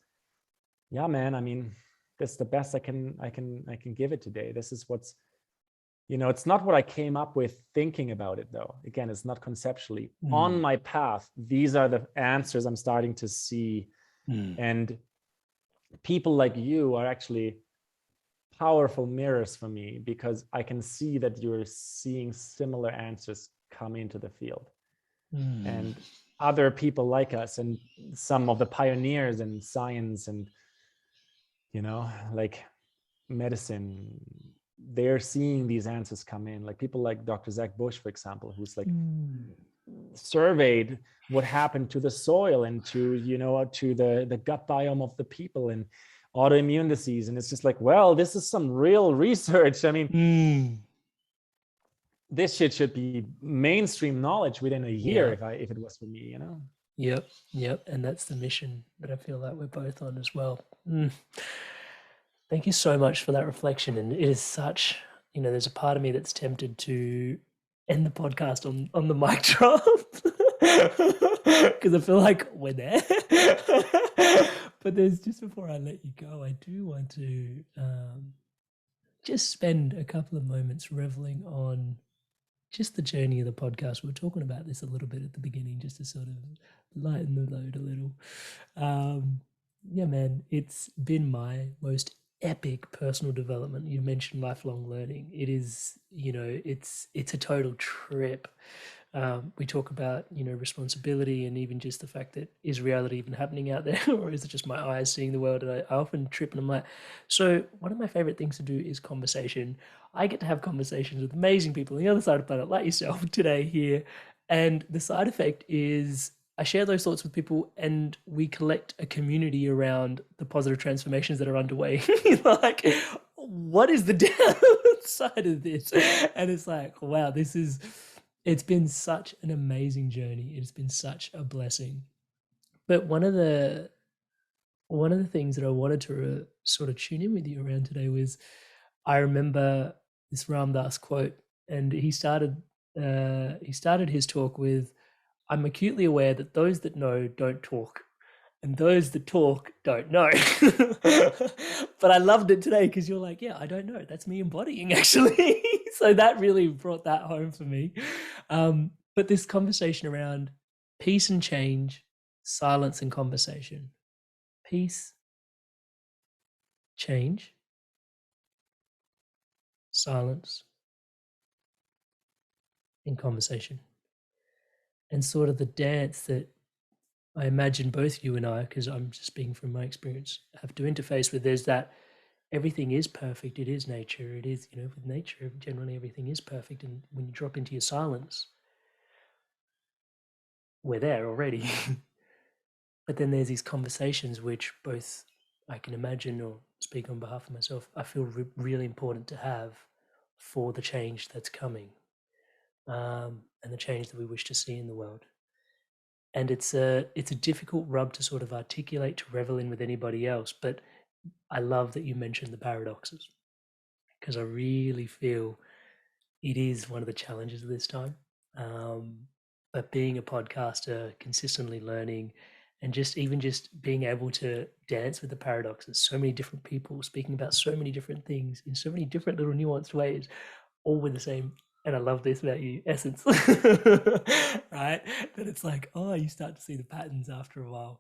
Yeah, man. I mean, that's the best I can give it today. This is what's, you know, it's not what I came up with thinking about it though. Again, it's not conceptually. On my path, these are the answers I'm starting to see. And people like you are actually powerful mirrors for me, because I can see that you're seeing similar answers come into the field. And other people like us and some of the pioneers in science and, you know, like medicine, they're seeing these answers come in. Like people like Dr. Zach Bush, for example, who's like surveyed what happened to the soil and to, you know, to the gut biome of the people and autoimmune disease. And it's just like, well, this is some real research. I mean, this shit should be mainstream knowledge within a year Yeah. if it was for me, you know. Yep. And that's the mission that I feel like we're both on as well. Thank you so much for that reflection. And it is such, there's a part of me that's tempted to end the podcast on the mic drop because I feel like we're there. But there's, just before I let you go, I do want to just spend a couple of moments reveling on just the journey of the podcast. We were talking about this a little bit at the beginning, just to sort of lighten the load a little. Yeah, man, it's been my most epic personal development. You mentioned lifelong learning. It is, it's a total trip. We talk about, responsibility, and even just the fact that, is reality even happening out there, or is it just my eyes seeing the world? And I often trip, and I'm like, so one of my favorite things to do is conversation. I get to have conversations with amazing people on the other side of the planet, like yourself today here. And the side effect is I share those thoughts with people, and we collect a community around the positive transformations that are underway. Like, what is the downside of this? And it's like, wow, it's been such an amazing journey. It's been such a blessing. But one of the things that I wanted to sort of tune in with you around today was, I remember this Ram Dass quote, and he started his talk with, "I'm acutely aware that those that know don't talk, and those that talk don't know." But I loved it today because you're like, yeah, I don't know. That's me embodying, actually. So that really brought that home for me. But this conversation around peace and change, silence and conversation. Peace, change, silence, in conversation. And sort of the dance that I imagine both you and I, because I'm just speaking from my experience, have to interface with. There's that everything is perfect. It is nature. It is, with nature, generally everything is perfect. And when you drop into your silence, we're there already. But then there's these conversations which both I can imagine, or speak on behalf of myself, I feel really important to have for the change that's coming, and the change that we wish to see in the world. And it's a difficult rub to sort of articulate, to revel in with anybody else. But I love that you mentioned the paradoxes, because I really feel it is one of the challenges of this time. But being a podcaster, consistently learning, and just being able to dance with the paradoxes, so many different people speaking about so many different things in so many different little nuanced ways, all with the same, and I love this about you, essence. Right? That it's like, oh, you start to see the patterns after a while.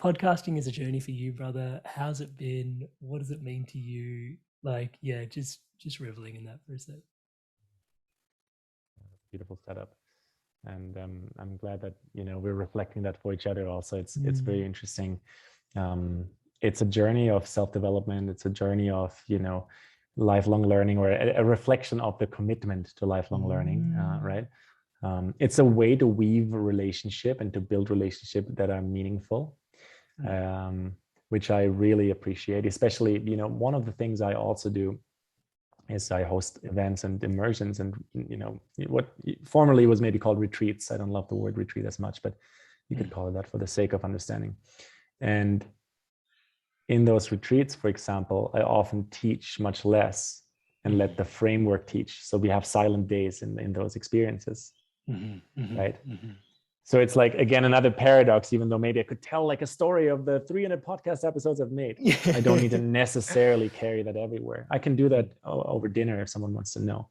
Podcasting is a journey for you, brother. How's it been? What does it mean to you? Like, yeah, just reveling in that for a sec. Beautiful setup. And I'm glad that we're reflecting that for each other also. It's very interesting. It's a journey of self-development. It's a journey of lifelong learning, or a reflection of the commitment to lifelong learning, right? It's a way to weave a relationship and to build relationships that are meaningful, which I really appreciate. Especially, one of the things I also do is I host events and immersions, and what formerly was maybe called retreats. I don't love the word retreat as much, but you could call it that for the sake of understanding. And in those retreats, for example, I often teach much less and let the framework teach. So we have silent days in those experiences, right? So it's like, again, another paradox, even though maybe I could tell like a story of the 300 podcast episodes I've made. I don't need to necessarily carry that everywhere. I can do that over dinner if someone wants to know.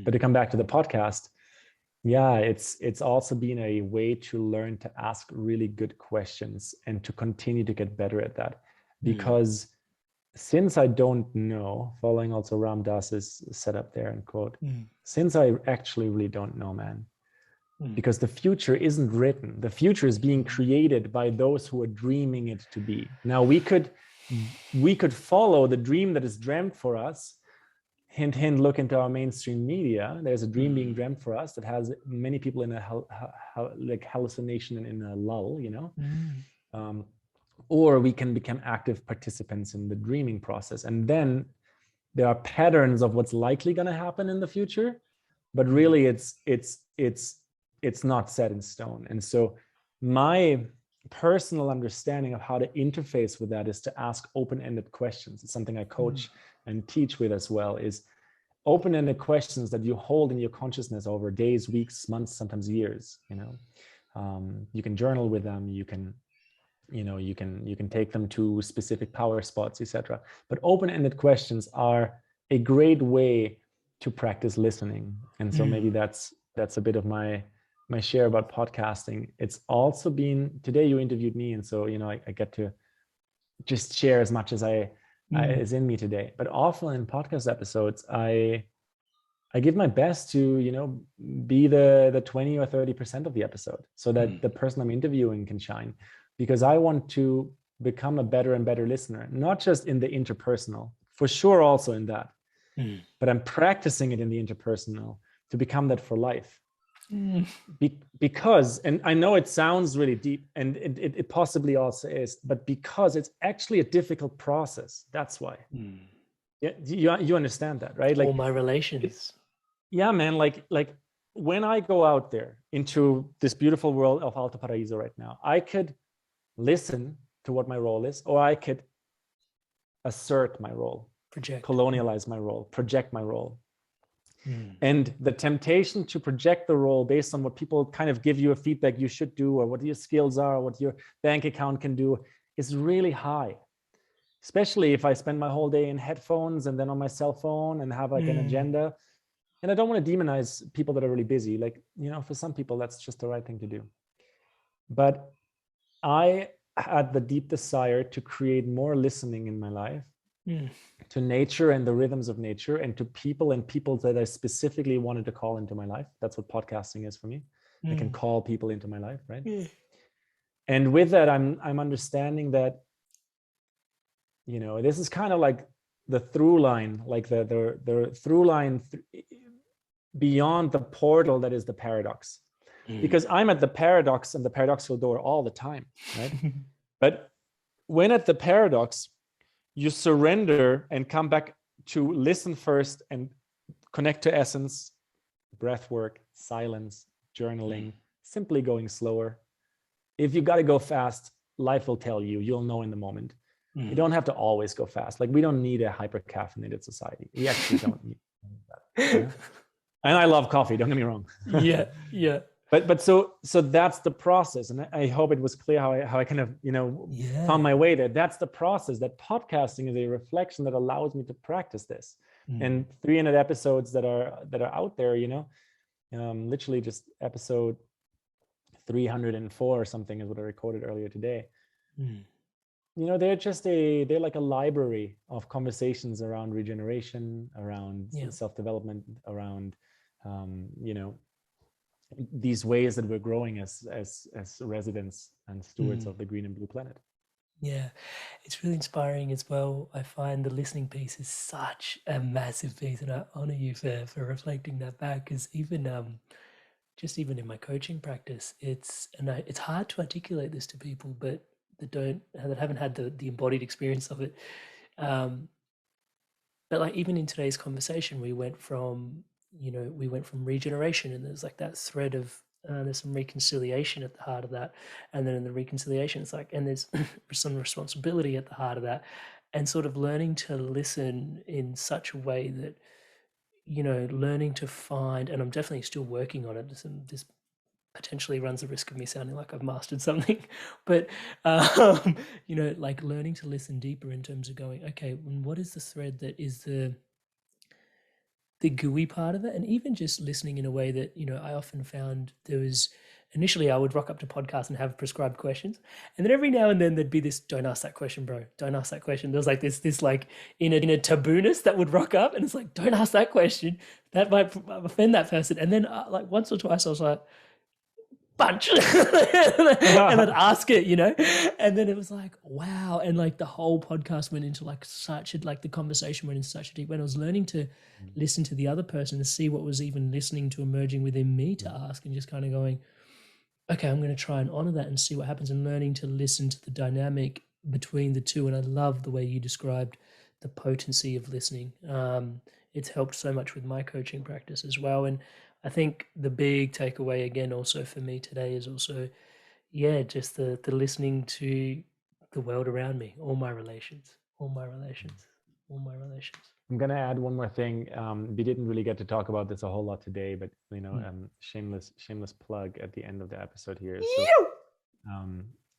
But to come back to the podcast, yeah, it's also been a way to learn to ask really good questions and to continue to get better at that. Because since I don't know, following also Ram Dass's setup there and quote, since I actually really don't know, man, because the future isn't written. The future is being created by those who are dreaming it to be. Now we could follow the dream that is dreamt for us. Hint, hint, look into our mainstream media. There's a dream being dreamt for us that has many people in a like hallucination and in a lull, or we can become active participants in the dreaming process. And then there are patterns of what's likely going to happen in the future. but really it's not set in stone. And so my personal understanding of how to interface with that is to ask open-ended questions. It's something I coach and teach with as well, is open-ended questions that you hold in your consciousness over days, weeks, months, sometimes years. You can journal with them, you can take them to specific power spots, etc. But open-ended questions are a great way to practice listening. And so maybe that's a bit of my share about podcasting. It's also been, today you interviewed me, and so I get to just share as much as is in me today. But often in podcast episodes, I give my best to be the 20 or 30% of the episode, so that the person I'm interviewing can shine, because I want to become a better and better listener, not just in the interpersonal, for sure, also in that, but I'm practicing it in the interpersonal to become that for life. Because, and I know it sounds really deep, and it possibly also is, but because it's actually a difficult process. That's why. Yeah, you understand that, right? Like all my relations. Yeah, man. Like when I go out there into this beautiful world of Alto Paraíso right now, I could listen to what my role is, or I could assert my role, colonialize my role, project my role. And the temptation to project the role based on what people kind of give you a feedback you should do, or what your skills are, or what your bank account can do, is really high. Especially if I spend my whole day in headphones and then on my cell phone and have like an agenda. And I don't want to demonize people that are really busy. Like, for some people, that's just the right thing to do. But I had the deep desire to create more listening in my life, to nature and the rhythms of nature, and to people that I specifically wanted to call into my life. That's what podcasting is for me. I can call people into my life, right? And with that, I'm understanding that, this is kind of like the through line, like the through line beyond the portal that is the paradox. Because I'm at the paradox and the paradoxical door all the time, right? But when at the paradox, you surrender and come back to listen first and connect to essence, breath work, silence, journaling, simply going slower. If you got to go fast, life will tell you, you'll know in the moment. You don't have to always go fast. Like, we don't need a hyper caffeinated society. We actually don't need that. And I love coffee, don't get me wrong. Yeah. But so that's the process. And I hope it was clear how I kind of, found my way there. That's the process. That podcasting is a reflection that allows me to practice this. And 300 episodes that are out there, literally just episode 304 or something is what I recorded earlier today. They're like a library of conversations around regeneration, around self-development, around, these ways that we're growing as residents and stewards of the green and blue planet. Yeah, it's really inspiring as well. I find the listening piece is such a massive piece, and I honor you for reflecting that back, because even even in my coaching practice, it's hard to articulate this to people, but that haven't had the embodied experience of it. But like, even in today's conversation, we went from regeneration, and there's like that thread of there's some reconciliation at the heart of that, and then in the reconciliation, it's like, and there's some responsibility at the heart of that, and sort of learning to listen in such a way that, learning to find, and I'm definitely still working on it. This potentially runs the risk of me sounding like I've mastered something, but like learning to listen deeper in terms of going, okay, what is the thread that is the gooey part of it? And even just listening in a way that, I often found there was, initially I would rock up to podcasts and have prescribed questions, and then every now and then there'd be this, don't ask that question, bro, don't ask that question. There was like this like in a tabooness that would rock up, and it's like, don't ask that question, that might offend that person. And then like once or twice I was like, bunch and then ask it, and then it was like, wow. And like the whole podcast went into like the conversation went into such a deep, when I was learning to listen to the other person, to see what was even listening to emerging within me to ask, and just kind of going, okay, I'm going to try and honor that and see what happens, and learning to listen to the dynamic between the two. And I love the way you described the potency of listening. It's helped so much with my coaching practice as well. And I think the big takeaway again also for me today is also, yeah, just the listening to the world around me, all my relations. I'm gonna add one more thing. We didn't really get to talk about this a whole lot today, but shameless plug at the end of the episode here. So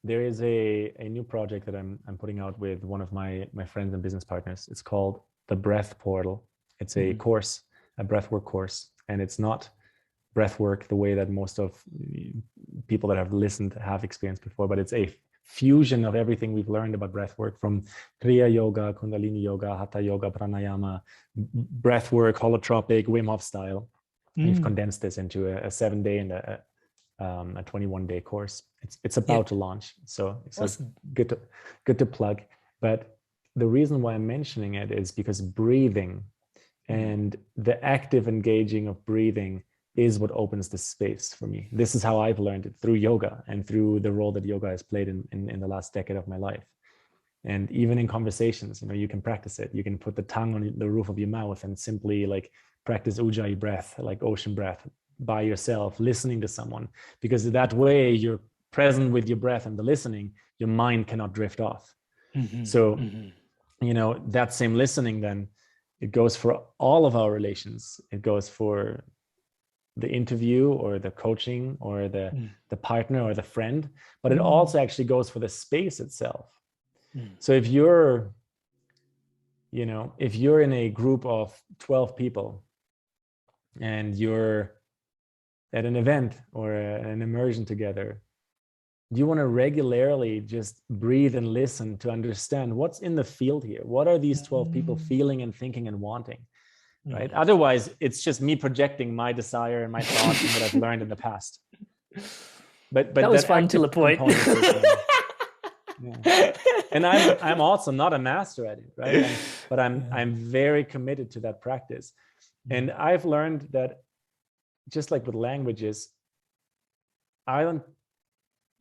there is a new project that I'm putting out with one of my friends and business partners. It's called the Breath Portal. It's a course, a breathwork course, and it's not breathwork the way that most of people that have listened have experienced before, but it's a fusion of everything we've learned about breathwork, from Kriya Yoga, Kundalini Yoga, Hatha Yoga, Pranayama, breathwork, holotropic, Wim Hof style. We've condensed this into a 7-day and a 21-day course. It's about to launch, so it's awesome. Good to plug. But the reason why I'm mentioning it is because breathing and the active engaging of breathing is what opens the space for me. This is how I've learned it, through yoga and through the role that yoga has played in the last decade of my life. And even in conversations, you can practice it. You can put the tongue on the roof of your mouth and simply like practice ujjayi breath, like ocean breath, by yourself, listening to someone, because that way you're present with your breath and the listening, your mind cannot drift off. So, that same listening, then it goes for all of our relations. It goes for the interview or the coaching or the partner or the friend, but it also actually goes for the space itself. So if you're in a group of 12 people and you're at an event or an immersion together, you want to regularly just breathe and listen to understand what's in the field here. What are these 12 people feeling and thinking and wanting? Right? Otherwise, it's just me projecting my desire and my thoughts and what I've learned in the past. But that was fun till a point. And I'm also not a master at it, right? But I'm very committed to that practice. And I've learned that, just like with languages, I don't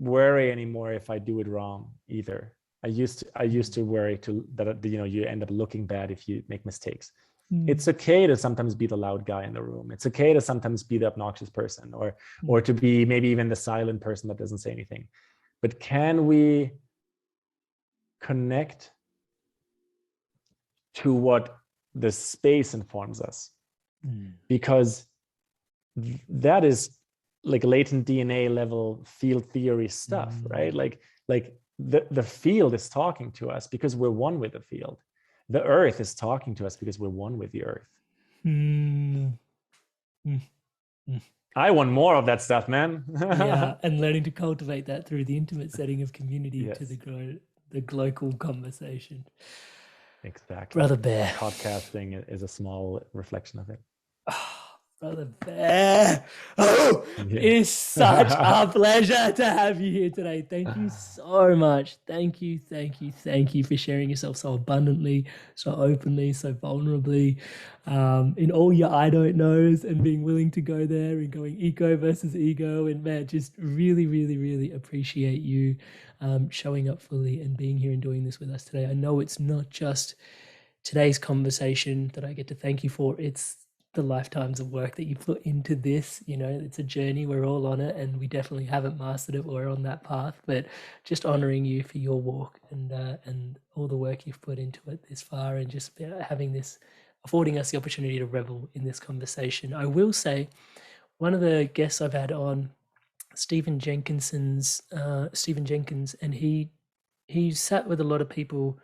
worry anymore if I do it wrong either. I used to worry that you end up looking bad if you make mistakes. It's okay to sometimes be the loud guy in the room. It's okay to sometimes be the obnoxious person, or to be maybe even the silent person that doesn't say anything. But can we connect to what the space informs us? Because that is like latent DNA level field theory stuff, right? Like the field is talking to us because we're one with the field. The earth is talking to us because we're one with the earth. I want more of that stuff, man. Yeah, and learning to cultivate that through the intimate setting of community to the global conversation. Exactly. Brother Bear. Podcasting is a small reflection of it. Brother Bear. It is such a pleasure to have you here today. Thank you so much. Thank you for sharing yourself so abundantly, so openly, so vulnerably, in all your I don't knows, and being willing to go there and going eco versus ego. And man, just really, really, really appreciate you showing up fully and being here and doing this with us today. I know it's not just today's conversation that I get to thank you for. It's the lifetimes of work that you put into this. It's a journey. We're all on it, and we definitely haven't mastered it. We're on that path, but just honoring you for your walk and all the work you've put into it this far, and just having this, affording us the opportunity to revel in this conversation. I will say, one of the guests I've had on, Stephen Jenkins, and he sat with a lot of people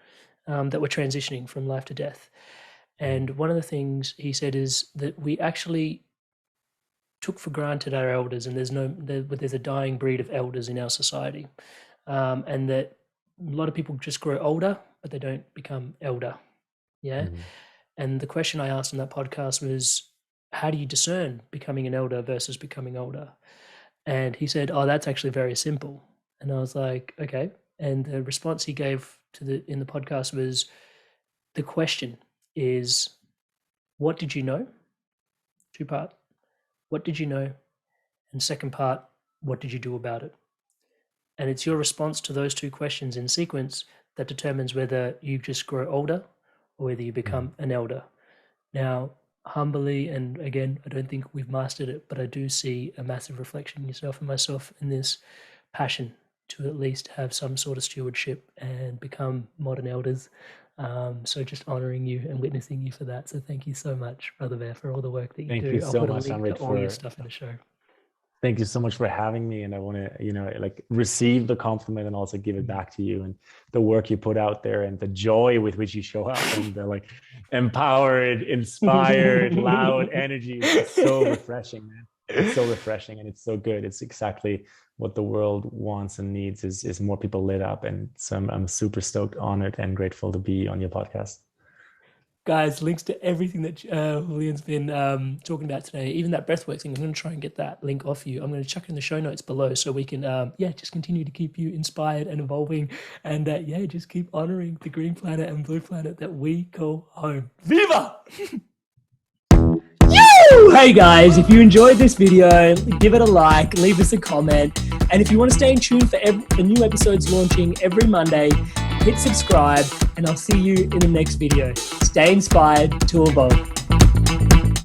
that were transitioning from life to death. And one of the things he said is that we actually took for granted our elders, and there's a dying breed of elders in our society, and that a lot of people just grow older, but they don't become elder. And the question I asked in that podcast was, how do you discern becoming an elder versus becoming older? And he said, that's actually very simple. And I was like, okay. And the response he gave in the podcast was, the question is, what did you know? 2-part. What did you know? And second part, what did you do about it? And it's your response to those 2 questions in sequence that determines whether you just grow older or whether you become an elder. Now, humbly, and again, I don't think we've mastered it, but I do see a massive reflection in yourself and myself in this passion to at least have some sort of stewardship and become modern elders. So just honoring you and witnessing you for that. So thank you so much, Brother Bear, for all the work that you Thank do. you I'll so put a much, link Amrit, to all your for stuff in the show. thank you so much for having me. And I want to, like, receive the compliment and also give it back to you, and the work you put out there and the joy with which you show up, and the like empowered, inspired, loud energy. It's so refreshing, man. It's so refreshing, and it's so good. It's exactly what the world wants and needs is more people lit up. And so I'm super stoked, honored, and grateful to be on your podcast. Guys, links to everything that Julian's been talking about today, even that breathwork thing. I'm going to try and get that link off you. I'm going to chuck it in the show notes below so we can, just continue to keep you inspired and evolving, and just keep honoring the green planet and blue planet that we call home. Viva! Hey guys, if you enjoyed this video, give it a like, leave us a comment, and if you want to stay in tune for new episodes launching every Monday, hit subscribe, and I'll see you in the next video. Stay inspired to evolve.